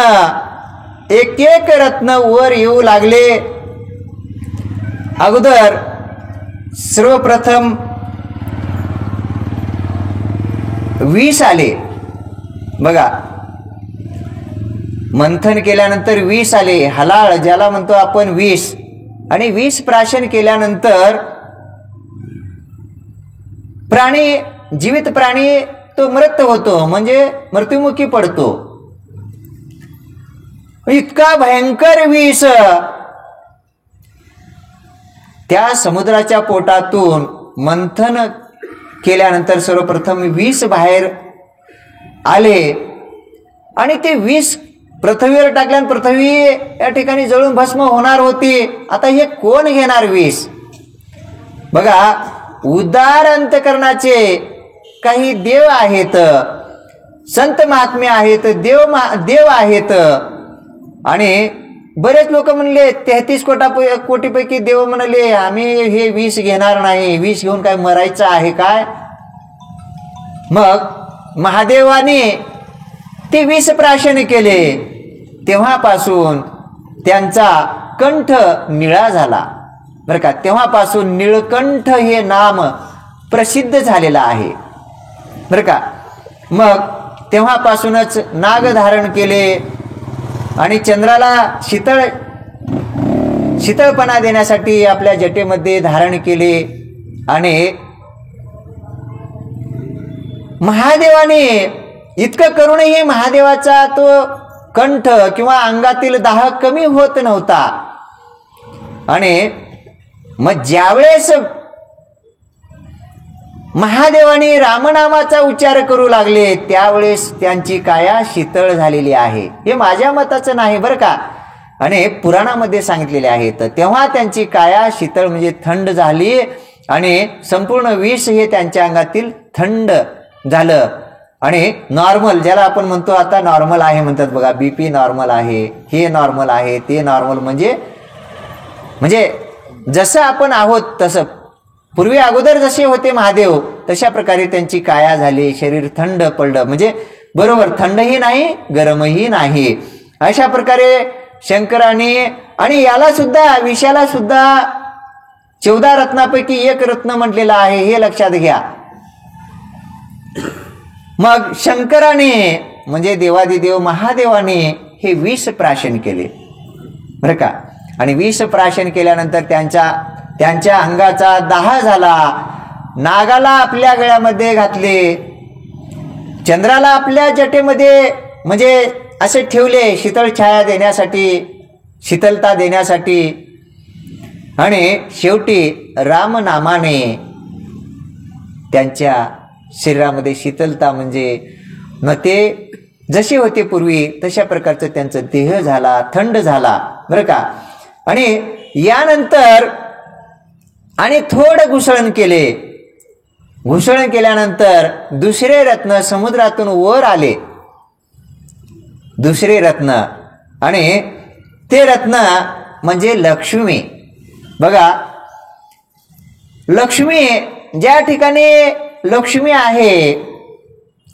एक एक रत्न वर येऊ लागले. अगोदर सर्वप्रथम 20 आले. बघा, मंथन केल्यानंतर 20 आले. हलाळ ज्याला म्हणतो आपण 20, आणि 20 प्राशन केल्यानंतर प्राणी, जीवित प्राणी तो मृत होतो, म्हणजे मृत्युमुखी पडतो. इतका भयंकर विष त्या समुद्राच्या पोटातून मंथन केल्यानंतर सर्वप्रथम 20 बाहेर आले आणि ते 20 पृथ्वीवर टाकल्यान पृथ्वी या ठिकाणी जळून भस्म होणार होती. आता हे कोण घेणार 20? बघा, उदार अंतकरणाचे काही देव आहेत, संत महात्मे आहेत, देव आहेत. आणि बरेच लोक म्हणले, 33 कोटीपैकी देव म्हणले आम्ही हे 20 घेणार नाही, 20 घेऊन काय मरायचं आहे काय? मग महादेवाने ते 20 प्राशन केले. तेव्हापासून त्यांचा कंठ निळा झाला. बरं का, तेव्हापासून निळकंठ हे नाम प्रसिद्ध झालेलं आहे. बरं का, मग तेव्हापासूनच नाग धारण केले आणि चंद्राला शीतळपणा देण्यासाठी आपल्या जटेमध्ये धारण केले. आणि महादेवाने इतकं करूनही महादेवाचा तो कंठ किंवा अंगातील दाह कमी होत नव्हता. आणि मग ज्यावेळेस महादेवाने रामनामाचा उच्चार करू लागले त्यावेळेस त्यांची काया शीतळ झालेली आहे. हे माझ्या मताचं नाही बरं का, आणि पुराणामध्ये सांगितलेले आहेत. तेव्हा त्यांची काया शीतळ म्हणजे थंड झाली आणि संपूर्ण विष हे त्यांच्या अंगातील थंड झालं. आणि नॉर्मल ज्याला आपण म्हणतो आता नॉर्मल आहे म्हणतात बघा, बीपी नॉर्मल आहे, हे नॉर्मल आहे, ते नॉर्मल, म्हणजे जसं आपण आहोत तसं. पूर्वी अगोदर जसे होते महादेव तशा प्रकारे त्यांची काया झाली, शरीर थंड पडलं, म्हणजे बरोबर थंडही नाही गरमही नाही. अशा प्रकारे शंकराने, आणि याला सुद्धा विषयाला सुद्धा 14 रत्नापैकी एक रत्न म्हटलेलं आहे, हे लक्षात घ्या. मग शंकराने म्हणजे देवादिदेव महादेवाने हे 20 प्राशन केले बरं का. आणि 20 प्राशन केल्यानंतर त्यांच्या अंगाचा दाह झाला. नागाला आपल्या गळ्यामध्ये घातले, चंद्राला आपल्या जटेमध्ये म्हणजे असे ठेवले शीतळ छाया देण्यासाठी, शीतलता देण्यासाठी. आणि शेवटी रामनामाने त्यांच्या शरीरामध्ये शीतलता म्हणजे न ते जसे होते पूर्वी तशा प्रकारचं त्यांचं देह झाला, थंड झाला बरं का. आणि यानंतर आणि थोडं घुसळण केले. घुसळण केल्यानंतर दुसरे रत्न समुद्रातून वर आले, दुसरे रत्न. आणि ते रत्न म्हणजे लक्ष्मी. बघा, लक्ष्मी ज्या ठिकाणी लक्ष्मी आहे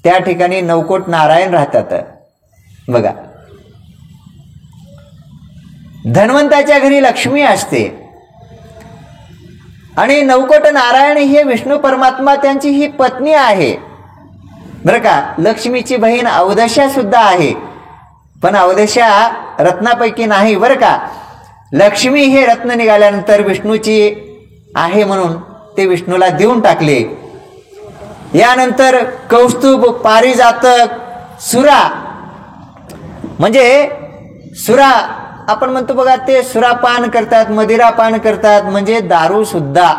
त्या ठिकाणी नवकोट नारायण राहतात. बघा, धन्वंताच्या घरी लक्ष्मी असते आणि नवकोट नारायण हे विष्णू परमात्मा त्यांची ही पत्नी आहे बरं का. लक्ष्मीची बहीण अवदशा सुद्धा आहे, पण अवदशा रत्नापैकी नाही बरं का. लक्ष्मी हे रत्न निघाल्यानंतर विष्णूची आहे म्हणून ते विष्णूला देऊन टाकले. यानंतर कौस्तुभ, पारिजातक, सुरा म्हणजे सुरा आपण म्हणतो बघा, ते सुरापान करतात, मदिरापान करतात, म्हणजे दारू सुद्धा.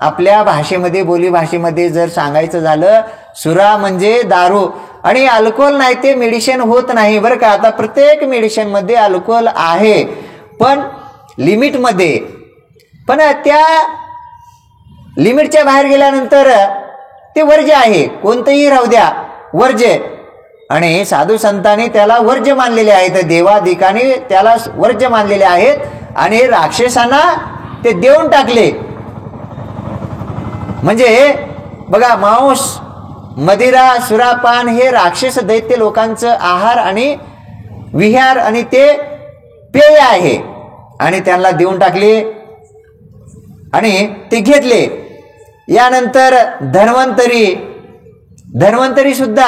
आपल्या भाषेमध्ये, बोली भाषेमध्ये जर सांगायचं झालं, सुरा म्हणजे दारू. आणि अल्कोहोल नाही ते मेडिसिन होत नाही बरं का. आता प्रत्येक मेडिसिन मध्ये अल्कोहोल आहे, पण लिमिटमध्ये. पण त्या लिमिटच्या बाहेर गेल्यानंतर ते वर्ज्य आहे, कोणतंही राहू द्या, वर्ज्य. आणि साधू संतांनी त्याला वर्ज्य मानलेले आहेत, देवादिकांनी त्याला वर्ज्य मानलेले आहेत, आणि राक्षसांना ते देऊन टाकले. म्हणजे बघा, मांस, मदिरा, सुरापान हे राक्षस दैत्य लोकांचं आहार आणि विहार आणि ते पेय आहे, आणि त्यांना देऊन टाकले आणि ते घेतले. यानंतर धन्वंतरी सुद्धा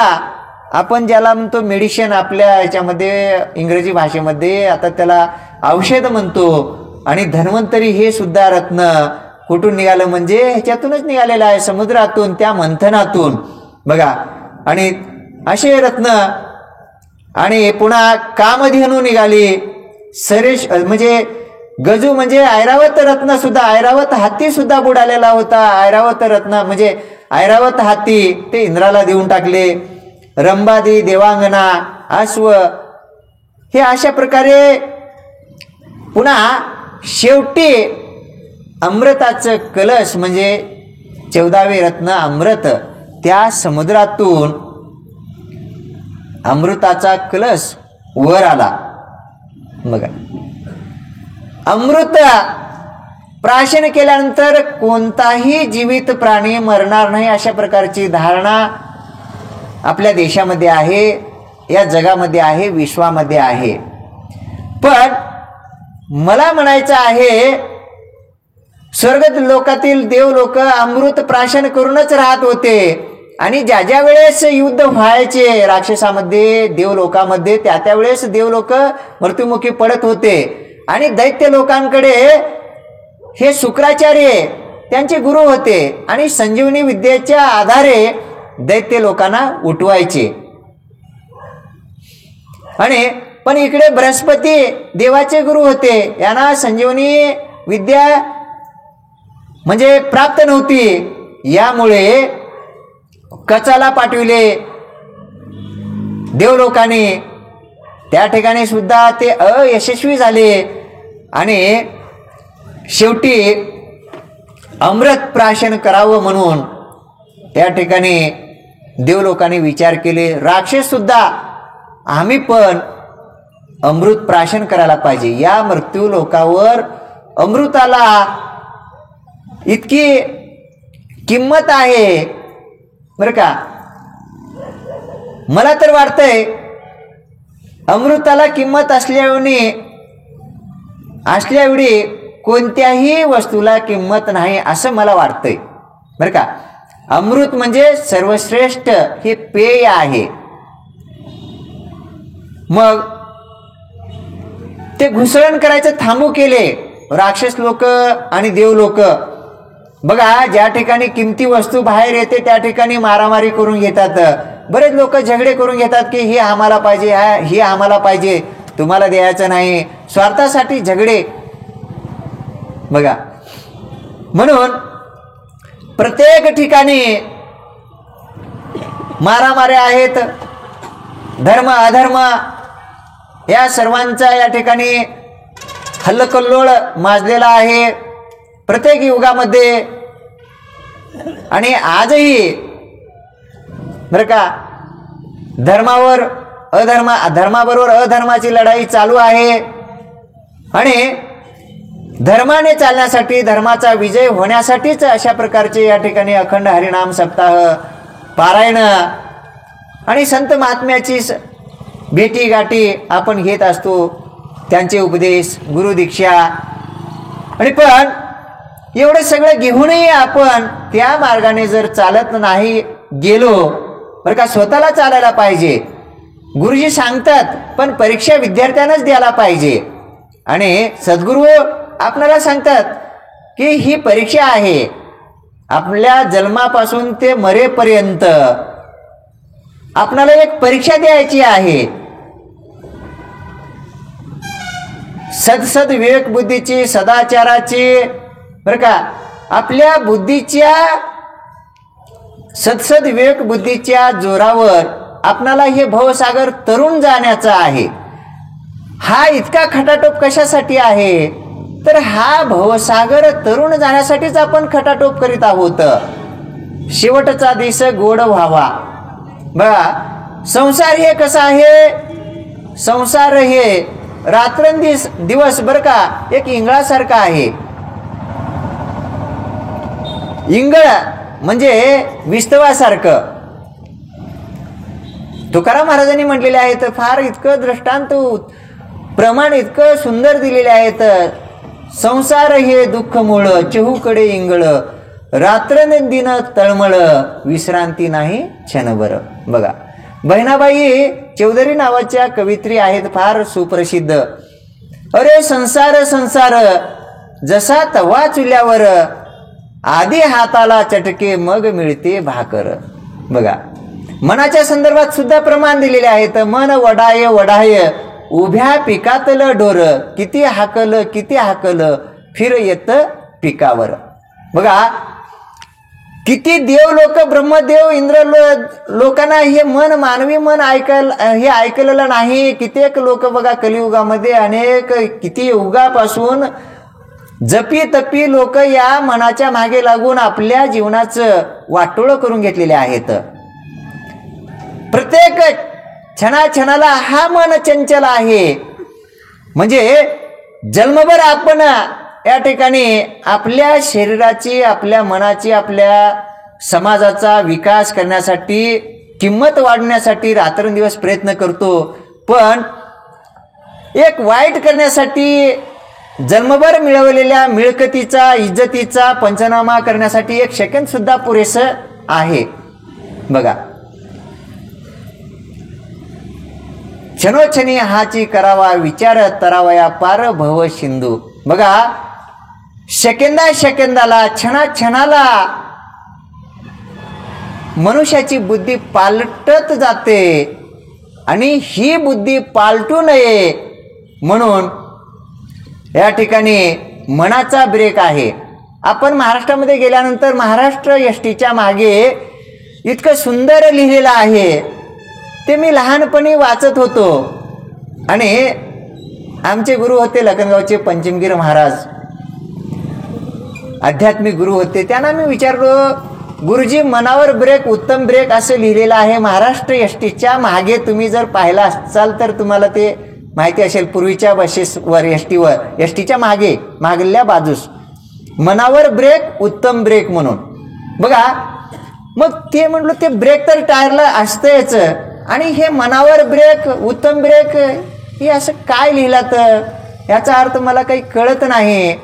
आपण ज्याला म्हणतो मेडिसिन, आपल्या याच्यामध्ये इंग्रजी भाषेमध्ये आता त्याला औषध म्हणतो. आणि धन्वंतरी हे सुद्धा रत्न कुठून निघालं, म्हणजे ह्याच्यातूनच निघालेलं आहे, समुद्रातून, त्या मंथनातून बघा. आणि असे रत्न. आणि पुन्हा कामधेनू निघाली, सरेश म्हणजे गजू म्हणजे ऐरावत रत्न सुद्धा, ऐरावत हाती सुद्धा बुडालेला होता. ऐरावत रत्न म्हणजे ऐरावत हाती ते इंद्राला देऊन टाकले. रंबादी, देवांगना, अश्व हे अशा प्रकारे. पुन्हा शेवटी अमृताचं कलश म्हणजे 14वे रत्न अमृत, त्या समुद्रातून अमृताचा कलश वर आला. बघा, अमृत प्राशन केल्यानंतर कोणताही जीवित प्राणी मरणार नाही, अशा प्रकारची धारणा आपल्या देशामध्ये आहे, या जगामध्ये आहे, विश्वामध्ये आहे. पण मला म्हणायचं आहे, स्वर्ग लोकातील देव लोक अमृत प्राशन करूनच राहत होते. आणि ज्या ज्या वेळेस युद्ध व्हायचे राक्षसामध्ये, देव लोकामध्ये, त्या त्यावेळेस देव लोक मृत्युमुखी पडत होते. आणि दैत्य लोकांकडे हे शुक्राचार्य त्यांचे गुरु होते, आणि संजीवनी विद्येच्या आधारे दैत्य लोकांना उठवायचे. आणि पण इकडे बृहस्पती देवाचे गुरु होते, यांना संजीवनी विद्या म्हणजे प्राप्त नव्हती. यामुळे कचाला पाठविले देवलोकाने, त्या ठिकाणी सुद्धा ते अयशस्वी झाले. आणि शेवटी अमृत प्राशन करावं म्हणून त्या ठिकाणी देवलोकांनी विचार केले, राक्षस सुद्धा आम्ही पण अमृत प्राशन करायला पाहिजे. या मृत्यू लोकावर अमृताला इतकी किंमत आहे बरं का. मला तर वाटतंय अमृताला किंमत असल्याएवढी कोणत्याही वस्तूला किंमत नाही असं मला वाटतंय बरं का. अमृत म्हणजे सर्वश्रेष्ठ हे पेय आहे. मग ते घुसळण करायचं थांबू केले राक्षस लोक आणि देव लोक. बघा, ज्या ठिकाणी किमती वस्तू बाहेर येते त्या ठिकाणी मारामारी करून घेतात. बरेच लोक झगडे करून घेतात की हे आम्हाला पाहिजे, हे आम्हाला पाहिजे, तुम्हाला द्यायचं नाही, स्वार्थासाठी झगडे. बघा, म्हणून प्रत्येक ठिकाणी मारामाऱ्या आहेत. धर्म अधर्म या सर्वांचा या ठिकाणी हल्लकल्लोळ माजलेला आहे प्रत्येक युगामध्ये. आणि आजही बरं का धर्मावर धर्माबरोबर अधर्माची लढाई चालू आहे. आणि धर्माने चालण्यासाठी धर्माचा विजय होण्यासाठीच अशा प्रकारचे या ठिकाणी अखंड हरिनाम सप्ताह पारायण आणि संत महात्म्याची भेटी गाठी आपण घेत असतो. त्यांचे उपदेश गुरुदीक्षा. आणि पण एवढं सगळं घेऊनही आपण त्या मार्गाने जर चालत नाही गेलो बरं का स्वतःला चालायला पाहिजे. गुरुजी सांगतात पण परीक्षा विद्यार्थ्यांनाच द्यायला पाहिजे. आणि सद्गुरू आपल्याला सांगतात की ही परीक्षा आहे. आपल्या जन्मापासून ते मरेपर्यंत आपल्याला एक परीक्षा द्यायची आहे. सद विवेक बुद्धीची सदाचाराची बरं का आपल्या बुद्धीच्या सद विवेक बुद्धीच्या जोरावर आपणाला हे भवसागर तरुण जाण्याचा आहे. हा इतका खटाटोप कशासाठी आहे तर हा भवसागर तरुण जाण्यासाठीच आपण खटाटोप करीत आहोत. शेवटचा दिवस गोड व्हावा. बघा संसार हे कसा आहे. संसार हे रात्रंदिवस बरं का एक इंगळासारखा आहे. इंगळ म्हणजे विस्तवासारखं. तुकाराम महाराजांनी म्हटलेले आहेत फार इतकं दृष्टांत प्रमाण इतकं सुंदर दिलेले आहेत. संसार हे दुःख मूळ चहूकडे इंगळ रात्रंदिन तळमळ विश्रांती नाही क्षणभर. बघा बहिणाबाई चौधरी नावाच्या कवित्री आहेत फार सुप्रसिद्ध. अरे संसार संसार जसा तवा चुल्यावर आधी हाताला चटके मग मिळते भाकर. बघा मनाच्या संदर्भात सुद्धा प्रमाण दिलेले आहेत. मन वडाय वडाय उभ्या पिकातलं डोर किती हाकल फिर येत पिकावर. बघा किती देव लोक ब्रह्मदेव इंद्र लोकांना हे मन मानवी मन हे ऐकलेलं नाही. कित्येक लोक बघा कलियुगामध्ये अनेक किती युगापासून जपी तपी लोक या मनाच्या मागे लागून आपल्या जीवनाचं वाटोळं करून घेतलेले आहेत. प्रत्येक क्षणाला हा मन चंचल आहे. म्हणजे जन्मभर आपण या ठिकाणी आपल्या शरीराची आपल्या मनाची आपल्या समाजाचा विकास करण्यासाठी किंमत वाढवण्यासाठी रात्रंदिवस प्रयत्न करतो. पण एक वाईट करण्यासाठी जन्मभर मिळवलेल्या मिळकतीचा इज्जतीचा पंचनामा करण्यासाठी एक सेकंद सुद्धा पुरेसं आहे. बघा क्षणोक्षणी हाची करावा विचार तरावया पार भव सिंधू. बघा सेकंदाला क्षणाला मनुष्याची बुद्धी पालटत जाते. आणि ही बुद्धी पालटू नये म्हणून या ठिकाणी मनाचा ब्रेक आहे. आपण महाराष्ट्रामध्ये गेल्यानंतर महाराष्ट्र एसटीच्या मागे इतकं सुंदर लिहिलेलं आहे. ते मी लहानपणी वाचत होतो. आणि आमचे गुरु होते लखनगावचे पंचमगीर महाराज आध्यात्मिक गुरु होते. त्यांना मी विचारलो गुरुजी मनावर ब्रेक उत्तम ब्रेक असं लिहिलेलं आहे महाराष्ट्र एसटीच्या मागे. तुम्ही जर पाहिला असाल तर तुम्हाला ते माहिती असेल. पूर्वीच्या बसेसवर एसटीच्या मागल्या बाजूस मनावर ब्रेक उत्तम ब्रेक म्हणून. बघा मग ते म्हटलं ते ब्रेक तर टायरला असतेच आणि हे मनावर ब्रेक उत्तम ब्रेक हे असं काय लिहिलं तर याचा अर्थ मला काही कळत नाही.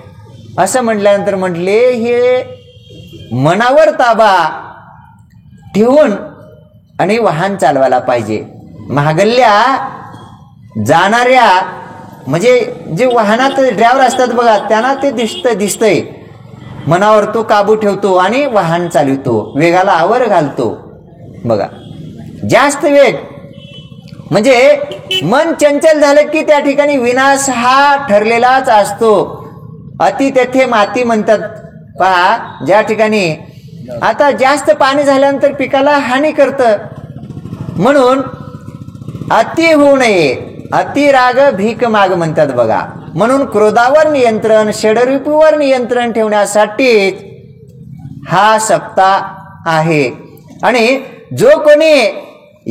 असं म्हटल्यानंतर म्हटले हे मनावर ताबा ठेवून आणि वाहन चालवायला पाहिजे. महागल्ल्या जाणाऱ्या म्हणजे जे वाहनात ड्रायव्हर असतात बघा त्यांना ते दिसतंय मनावर तो काबू ठेवतो आणि वाहन चालवतो वेगाला आवर घालतो. बघा जास्त वेग म्हणजे मन चंचल झालं की त्या ठिकाणी विनाश हा ठरलेलाच असतो. अति तेथे माती म्हणतात. पहा ज्या ठिकाणी आता जास्त पाणी झाल्यानंतर पिकाला हानी करतं. म्हणून अति होऊ नये, अति राग भीक माग म्हणतात बघा. म्हणून क्रोधावर नियंत्रण, षडरिपूवर नियंत्रण ठेवण्यासाठी हा सप्ताह आहे. आणि जो कोणी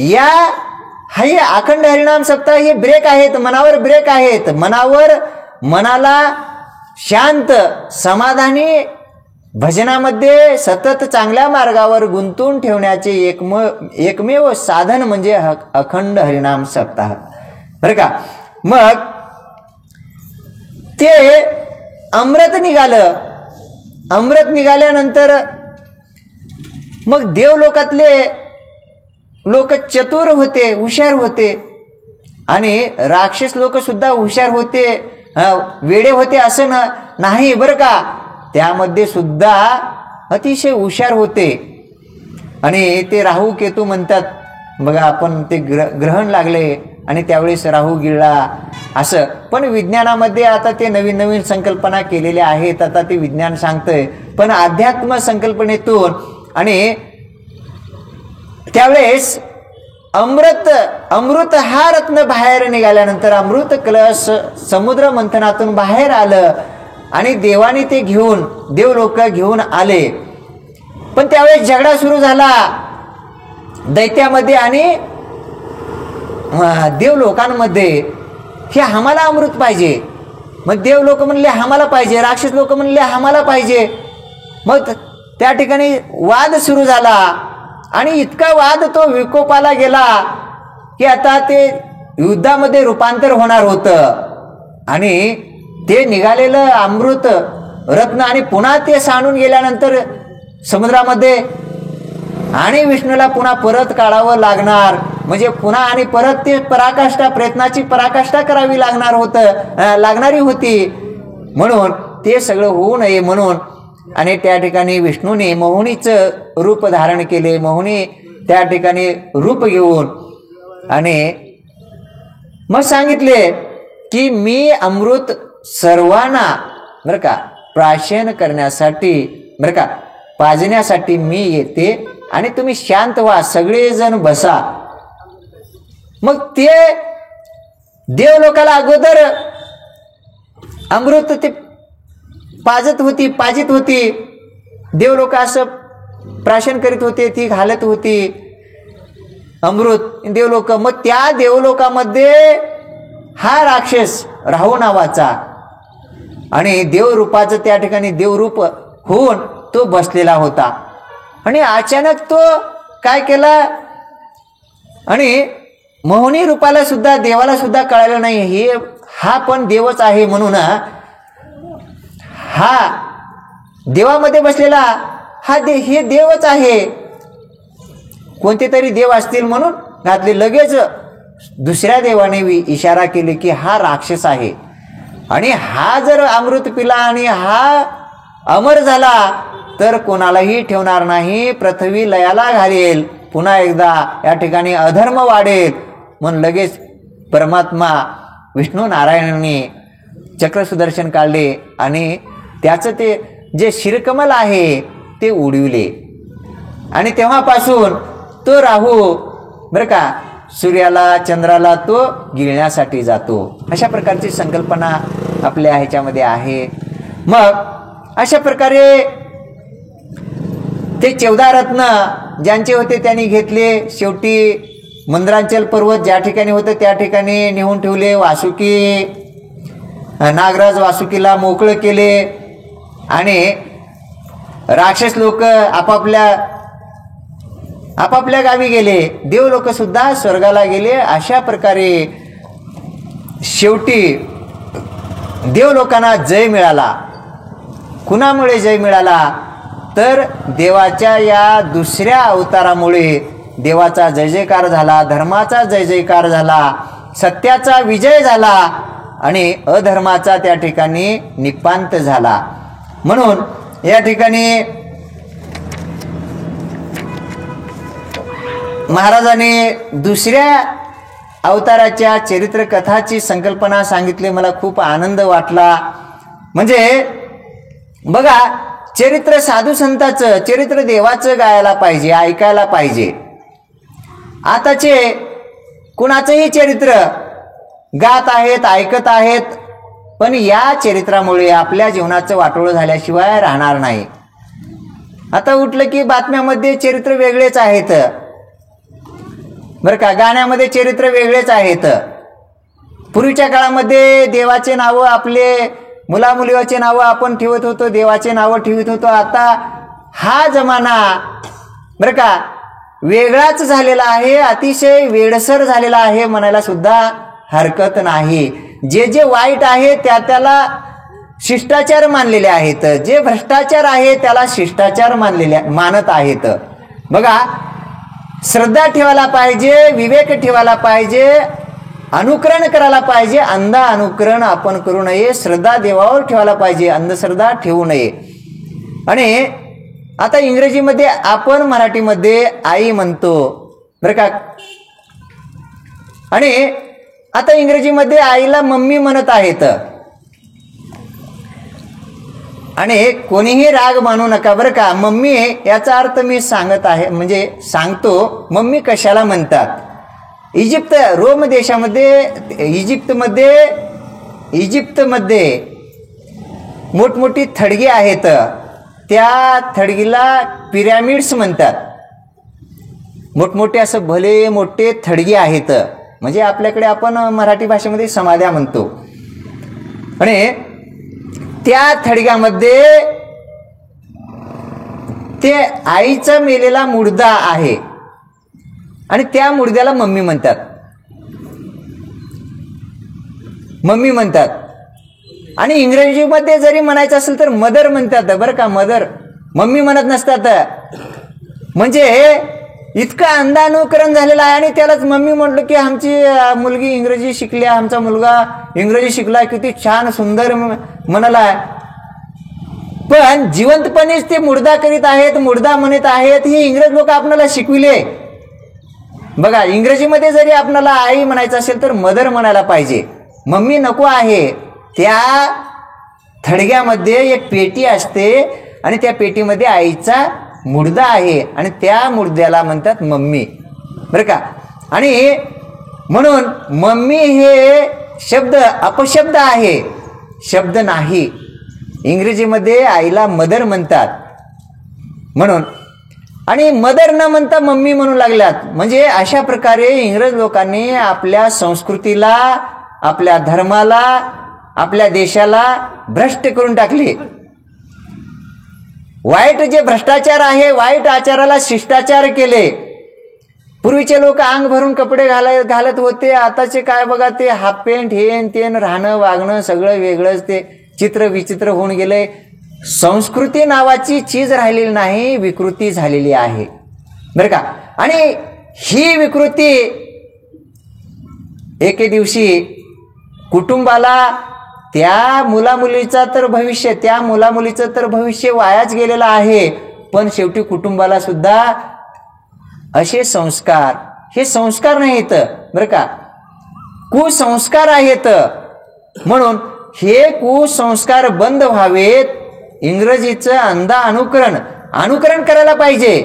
या हे अखंड हरिनाम सप्ताह हे ब्रेक आहेत, मनावर ब्रेक आहेत, मनाला शांत समाधानी भजनामध्ये सतत चांगल्या मार्गावर गुंतून ठेवण्याचे एकमेव साधन म्हणजे अखंड हरिनाम सप्ताह, बरं का. मग ते अमृत निघालं. अमृत निघाल्यानंतर मग देवलोकातले लोक चतुर होते, हुशार होते, आणि राक्षस लोक सुद्धा हुशार होते, वेडे होते असं नाही बरं का. त्यामध्ये सुद्धा अतिशय हुशार होते. आणि ते राहू केतू म्हणतात बघा, आपण ते ग्रहण लागले आणि त्यावेळेस राहू गिळला असं. पण विज्ञानामध्ये आता ते नवीन नवीन संकल्पना केलेल्या आहेत, आता ते विज्ञान सांगतंय. पण अध्यात्म संकल्पनेतून आणि त्यावेळेस अमृत हा रत्न बाहेर निघाल्यानंतर अमृत कलश समुद्र मंथनातून बाहेर आलं आणि देवाने ते घेऊन देवलोक घेऊन आले. पण त्यावेळेस झगडा सुरू झाला दैत्यामध्ये आणि देवलोकांमध्ये, हे आम्हाला अमृत पाहिजे. मग देवलोक म्हणले आम्हाला पाहिजे, राक्षस लोक म्हणले आम्हाला पाहिजे. मग त्या ठिकाणी वाद सुरू झाला आणि इतका वाद तो विकोपाला गेला की आता ते युद्धामध्ये रूपांतर होणार होतं. आणि ते निघालेलं अमृत रत्न आणि पुन्हा ते सांडून गेल्यानंतर समुद्रामध्ये आणि विष्णूला पुन्हा परत काढावं लागणार, म्हणजे पुन्हा आणि परत ते प्रयत्नाची पराकाष्ठा करावी लागणारी होती. म्हणून ते सगळं होऊ नये म्हणून आणि त्या ठिकाणी विष्णूने मोहिनीचं रूप धारण केले. मोहिनी त्या ठिकाणी रूप घेऊन आणि मग सांगितले की मी अमृत सर्वांना बरं का प्राशन करण्यासाठी, बरं का पाजण्यासाठी मी येते आणि तुम्ही शांत व्हा, सगळेजण बसा. मग ते देवलोकाला अगोदर अमृत ते पाजित होती, देवलोक असं प्राशन करीत होते, ती घालत होती अमृत देवलोक. मग त्या देवलोकामध्ये हा राक्षस राहू नावाचा आणि देवरूपाचं त्या ठिकाणी देवरूप होऊन तो बसलेला होता. आणि अचानक तो काय केला, आणि मोहिनी रूपाला सुद्धा देवाला सुद्धा कळालं नाही हा पण देवच आहे म्हणून. हा देवामध्ये बसलेला हे देवच आहे, कोणते तरी देव असतील म्हणून घातले. लगेच दुसऱ्या देवाने इशारा केले की हा राक्षस आहे आणि हा जर अमृत पिला आणि हा अमर झाला तर कोणालाही ठेवणार नाही, पृथ्वी लयाला घालेल, पुन्हा एकदा या ठिकाणी अधर्म वाढेल. म्हणून लगेच परमात्मा विष्णू नारायणांनी चक्र सुदर्शन काढले आणि त्याचं ते जे शिरकमल आहे ते उडविले. आणि तेव्हापासून तो राहू बरं का सूर्याला चंद्राला तो गिळण्यासाठी जातो. अशा प्रकारची संकल्पना आपल्या ह्याच्यामध्ये आहे. मग अशा प्रकारे ते 14 रत्न ज्यांचे होते त्यांनी घेतले. शेवटी मंद्रांचल पर्वत ज्या ठिकाणी होतं त्या ठिकाणी नेऊन ठेवले. वासुकी नागराज वासुकीला मोकळं केले आणि राक्षस लोक आपापल्या गावी गेले, देवलोक सुद्धा स्वर्गाला गेले. अशा प्रकारे शेवटी देवलोकांना जय मिळाला. कुणामुळे जय मिळाला तर देवाच्या या दुसऱ्या अवतारामुळे देवाचा जय जयकार झाला, धर्माचा जय जयकार झाला, सत्याचा विजय झाला आणि अधर्माचा त्या ठिकाणी निपांत झाला. म्हणून या ठिकाणी महाराजांनी दुसऱ्या अवताराच्या चरित्र कथाची संकल्पना सांगितली. मला खूप आनंद वाटला. म्हणजे बघा, चरित्र साधू संतांचं चरित्र देवाचं गायला पाहिजे, ऐकायला पाहिजे. आताचे कुणाचंही चरित्र गात आहेत, ऐकत आहेत, पण या चरित्रामुळे आपल्या जीवनाचं वाटोळं झाल्याशिवाय राहणार नाही. आता उठलं की बातम्यामध्ये चरित्र वेगळेच आहेत बरं का, गाण्यामध्ये चरित्र वेगळेच आहेत. पूर्वीच्या काळामध्ये देवाचे नावं, आपले मुलामुलीचे नावं आपण ठेवत होतो, देवाचे नावं ठेवत होतो. आता हा जमाना बरं का वेगळाच झालेला आहे, अतिशय वेडसर झालेला आहे म्हणायला सुद्धा हरकत नाही. जे जे वाईट आहे त्याला शिष्टाचार मानलेले आहेत, जे भ्रष्टाचार आहे त्याला शिष्टाचार मानत आहेत. बघा, श्रद्धा ठेवायला पाहिजे, विवेक ठेवायला पाहिजे, अनुकरण करायला पाहिजे. अंध अनुकरण आपण करू नये, श्रद्धा देवावर ठेवायला पाहिजे, अंधश्रद्धा ठेवू नये. आणि आता इंग्रजीमध्ये आपण मराठीमध्ये आई म्हणतो बरं का, आणि आता इंग्रजीमध्ये आईला मम्मी म्हणत आहेत. आणि कोणीही राग मानू नका बरं का. मम्मी याचा अर्थ मी सांगत आहे, म्हणजे सांगतो मम्मी कशाला म्हणतात. इजिप्त, रोम देशामध्ये, इजिप्तमध्ये मोठमोठी थडगी आहेत, त्या थडगीला पिरॅमिड्स म्हणतात. मोठमोठे असं भले मोठे थडगी आहेत, म्हणजे आपल्याकडे आपण मराठी भाषेमध्ये समाध्या म्हणतो. आणि त्या थडग्यामध्ये ते आईचा मेलेला मुर्दा आहे आणि त्या मुर्द्याला मम्मी म्हणतात, मम्मी म्हणतात. आणि इंग्रजीमध्ये जरी म्हणायचं असेल तर मदर म्हणतात बरं का, मदर, मम्मी म्हणत नसतात. म्हणजे इतकं अंधानुकरण झालेलं आहे. आणि त्यालाच मम्मी म्हटलं की आमची मुलगी इंग्रजी शिकली, आमचा मुलगा इंग्रजी शिकला, किती छान सुंदर म्हणाला. पण जिवंतपणेच ते मुर्दा करीत आहेत, मुर्दा म्हणत आहेत. ही इंग्रज लोक आपल्याला शिकविले. बघा, इंग्रजीमध्ये जरी आपल्याला आई म्हणायचं असेल तर मदर म्हणायला पाहिजे, मम्मी नको आहे. त्या थडग्यामध्ये एक पेटी असते आणि त्या पेटीमध्ये आईचा मुर्दा आहे आणि त्या मुर्द्याला म्हणतात मम्मी बरं का. आणि म्हणून मम्मी हे शब्द अपशब्द आहे, शब्द नाही. इंग्रजीमध्ये आईला मदर म्हणतात म्हणून. आणि मदर न म्हणता मम्मी म्हणू लागल्यात. म्हणजे अशा प्रकारे इंग्रज लोकांनी आपल्या संस्कृतीला, आपल्या धर्माला, आपल्या देशाला भ्रष्ट करून टाकले. वाईट जे भ्रष्टाचार आहे, वाईट आचाराला शिष्टाचार केले. पूर्वीचे लोक अंग भरून कपडे घालत होते, आताचे काय बघा, ते हाफ पॅन्ट, हेन तेन, राहणं वागणं सगळं वेगळंच, ते चित्र विचित्र होऊन गेले. संस्कृती नावाची चीज राहिलेली नाही, विकृती झालेली आहे बरं का. आणि ही विकृती एके दिवशी कुटुंबाला, त्या मुलामुलीचा तर भविष्य, त्या मुलामुलीचं तर भविष्य वायाच गेलेलं आहे. पण शेवटी कुटुंबाला सुद्धा असे संस्कार, हे संस्कार नाहीत बरं का, कुसंस्कार आहेत. म्हणून हे कुसंस्कार बंद व्हावेत. इंग्रजीचं अंध अनुकरण करायला पाहिजे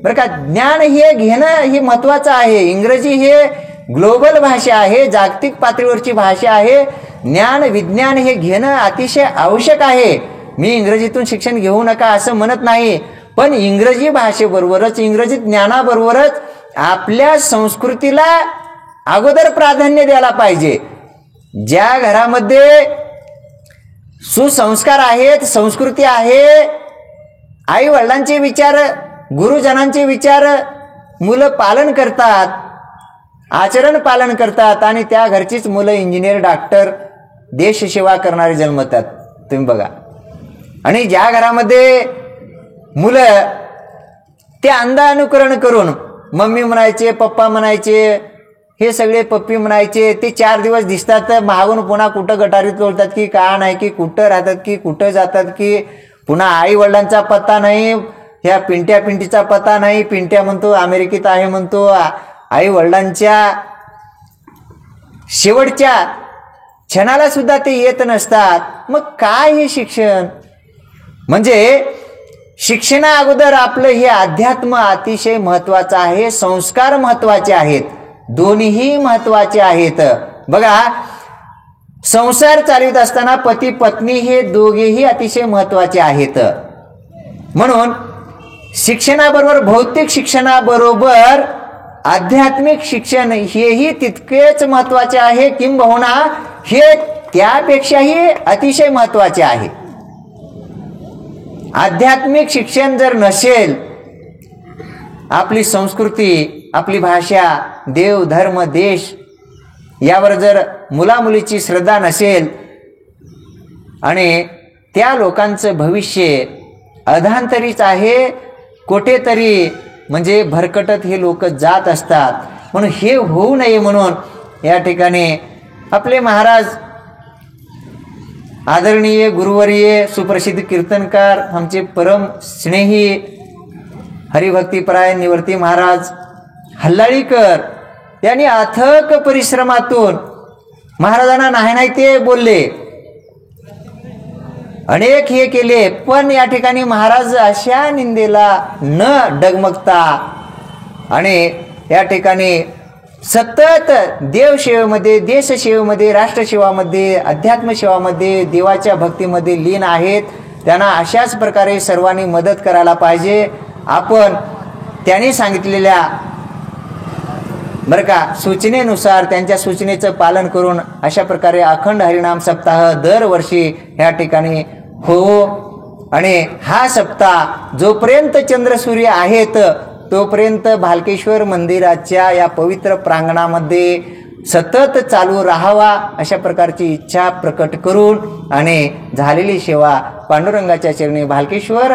बरं का. ज्ञान हे घेणं हे महत्वाचं आहे. इंग्रजी हे ग्लोबल भाषा आहे, जागतिक पातळीवरची भाषा आहे. ज्ञान विज्ञान हे घेणं अतिशय आवश्यक आहे. मी इंग्रजीतून शिक्षण घेऊ नका असं म्हणत नाही, पण इंग्रजी भाषेबरोबरच, इंग्रजी ज्ञानाबरोबरच आपल्या संस्कृतीला अगोदर प्राधान्य द्यायला पाहिजे. ज्या घरामध्ये सुसंस्कार आहेत, संस्कृती आहे, आई वडिलांचे विचार, गुरुजनांचे विचार मुलं पालन करतात, आचरण पालन करतात, आणि त्या घरचीच मुलं इंजिनियर, डॉक्टर, देशसेवा करणारे जन्मतात. तुम्ही बघा. आणि ज्या घरामध्ये मुलं ते अंध अनुकरण करून मम्मी म्हणायचे, पप्पा म्हणायचे, हे सगळे पप्पी म्हणायचे, ते 4 दिवस दिसतात, मागून पुन्हा कुठं गटारीत लोळतात की का नाही, की कुठं राहतात, की कुठं जातात, की पुन्हा आई वडिलांचा पत्ता नाही, ह्या पिंट्याचा पत्ता नाही. पिंट्या म्हणतो अमेरिकेत आहे म्हणतो, आई वडिलांच्या शेवटच्या क्षणाला सुद्धा ते येत नसतात. मग काय हे शिक्षण? म्हणजे शिक्षणा अगोदर आपलं हे अध्यात्म अतिशय महत्वाचं आहे, संस्कार महत्वाचे आहेत. दोन्हीही महत्वाचे आहेत. बघा, संसार चालवित असताना पती पत्नी हे दोघेही अतिशय महत्वाचे आहेत. म्हणून शिक्षणाबरोबर भौतिक शिक्षणाबरोबर आध्यात्मिक शिक्षण हेही तितकेच महत्वाचे आहे, किंबहुना हे त्यापेक्षाही अतिशय महत्वाचे आहे. आध्यात्मिक शिक्षण जर नसेल, आपली संस्कृती, आपली भाषा, देव, धर्म, देश यावर जर मुलामुलीची श्रद्धा नसेल आणि त्या लोकांचं भविष्य अधांतरीच आहे, कुठेतरी म्हणजे भरकटत हे लोक जात असतात. म्हणून हे होऊ नये म्हणून या ठिकाणी आपले महाराज आदरणीय गुरुवर्य सुप्रसिद्ध कीर्तनकार आमचे परम स्नेही हरिभक्तीपरायण निवर्ती महाराज हल्लाळीकर यांनी अथक परिश्रमातून महाराजांना नाही नाही ते बोलले, अनेक हे केले, पण या ठिकाणी महाराज अशा निंदेला न डगमगता आणि या ठिकाणी सतत देवसेवेमध्ये, देशसेवेमध्ये, राष्ट्रसेवामध्ये, अध्यात्मसेवामध्ये, देवाच्या भक्तीमध्ये लीन आहेत. त्यांना अशाच प्रकारे सर्वांनी मदत करायला पाहिजे. आपण त्यांनी सांगितलेल्या बरं का सूचनेनुसार त्यांच्या सूचनेचं पालन करून अशा प्रकारे अखंड हरिनाम सप्ताह दरवर्षी या ठिकाणी हो. आणि हा सप्ताह जोपर्यंत चंद्रसूर्य आहेत तोपर्यंत भालकेश्वर मंदिराच्या या पवित्र प्रांगणामध्ये सतत चालू राहावा अशा प्रकारची इच्छा प्रकट करून आणि झालेली सेवा पांडुरंगाच्या चरणी, भालकेश्वर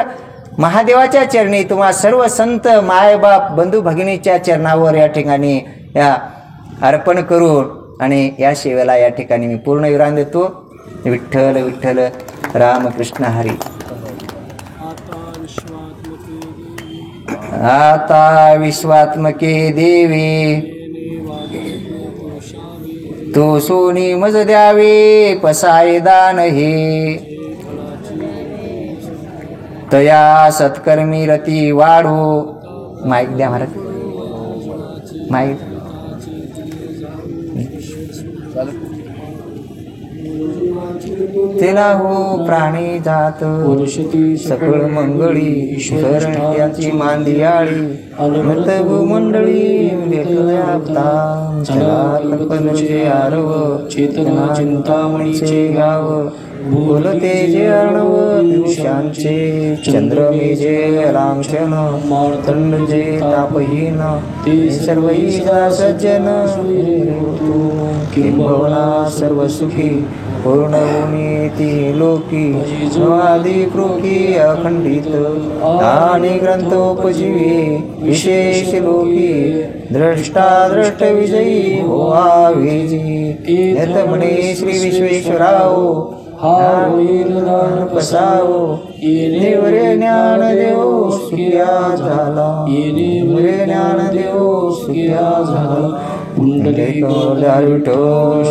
महादेवाच्या चरणी, तुम्हा सर्व संत मायबाप बंधू भगिनीच्या चरणावर या ठिकाणी या अर्पण करून आणि या सेवेला या ठिकाणी मी पूर्ण विराम देतो. विठ्ठल विठ्ठल रामकृष्ण हरी. आता विश्वात्मके देवी तो सोनी मज द्यावे पसाय दान हे, तया सत्कर्मी रती वाढो. माईक द्या महाराज, माईक. तेला हो प्राणी जात सकळ मंगळी ईश्वर याची मांदियाळी मृत मंडळी कल्पनेचे आरव चेतना चिंतामणीचे गाव बोलते जे अर्णव पियुषांचे चंद्रमे जे लांछन मार्तंड जे तापहीन ते सर्वही सज्जन किंबहुना सर्व सुखी पूर्ण होती लोकी आदि कृती अखंडित आणि ग्रंथोपजीवी विशेष लोकी द्रष्टा दृष्ट विजयी होवा विजी यत म्हणे श्री विश्वेश्वराओ हा होईल दान पसावो येणे वरे ज्ञान देव सुखिया झाला येणे वरे ज्ञान देव सुखिया झाला पुंडलिक विठो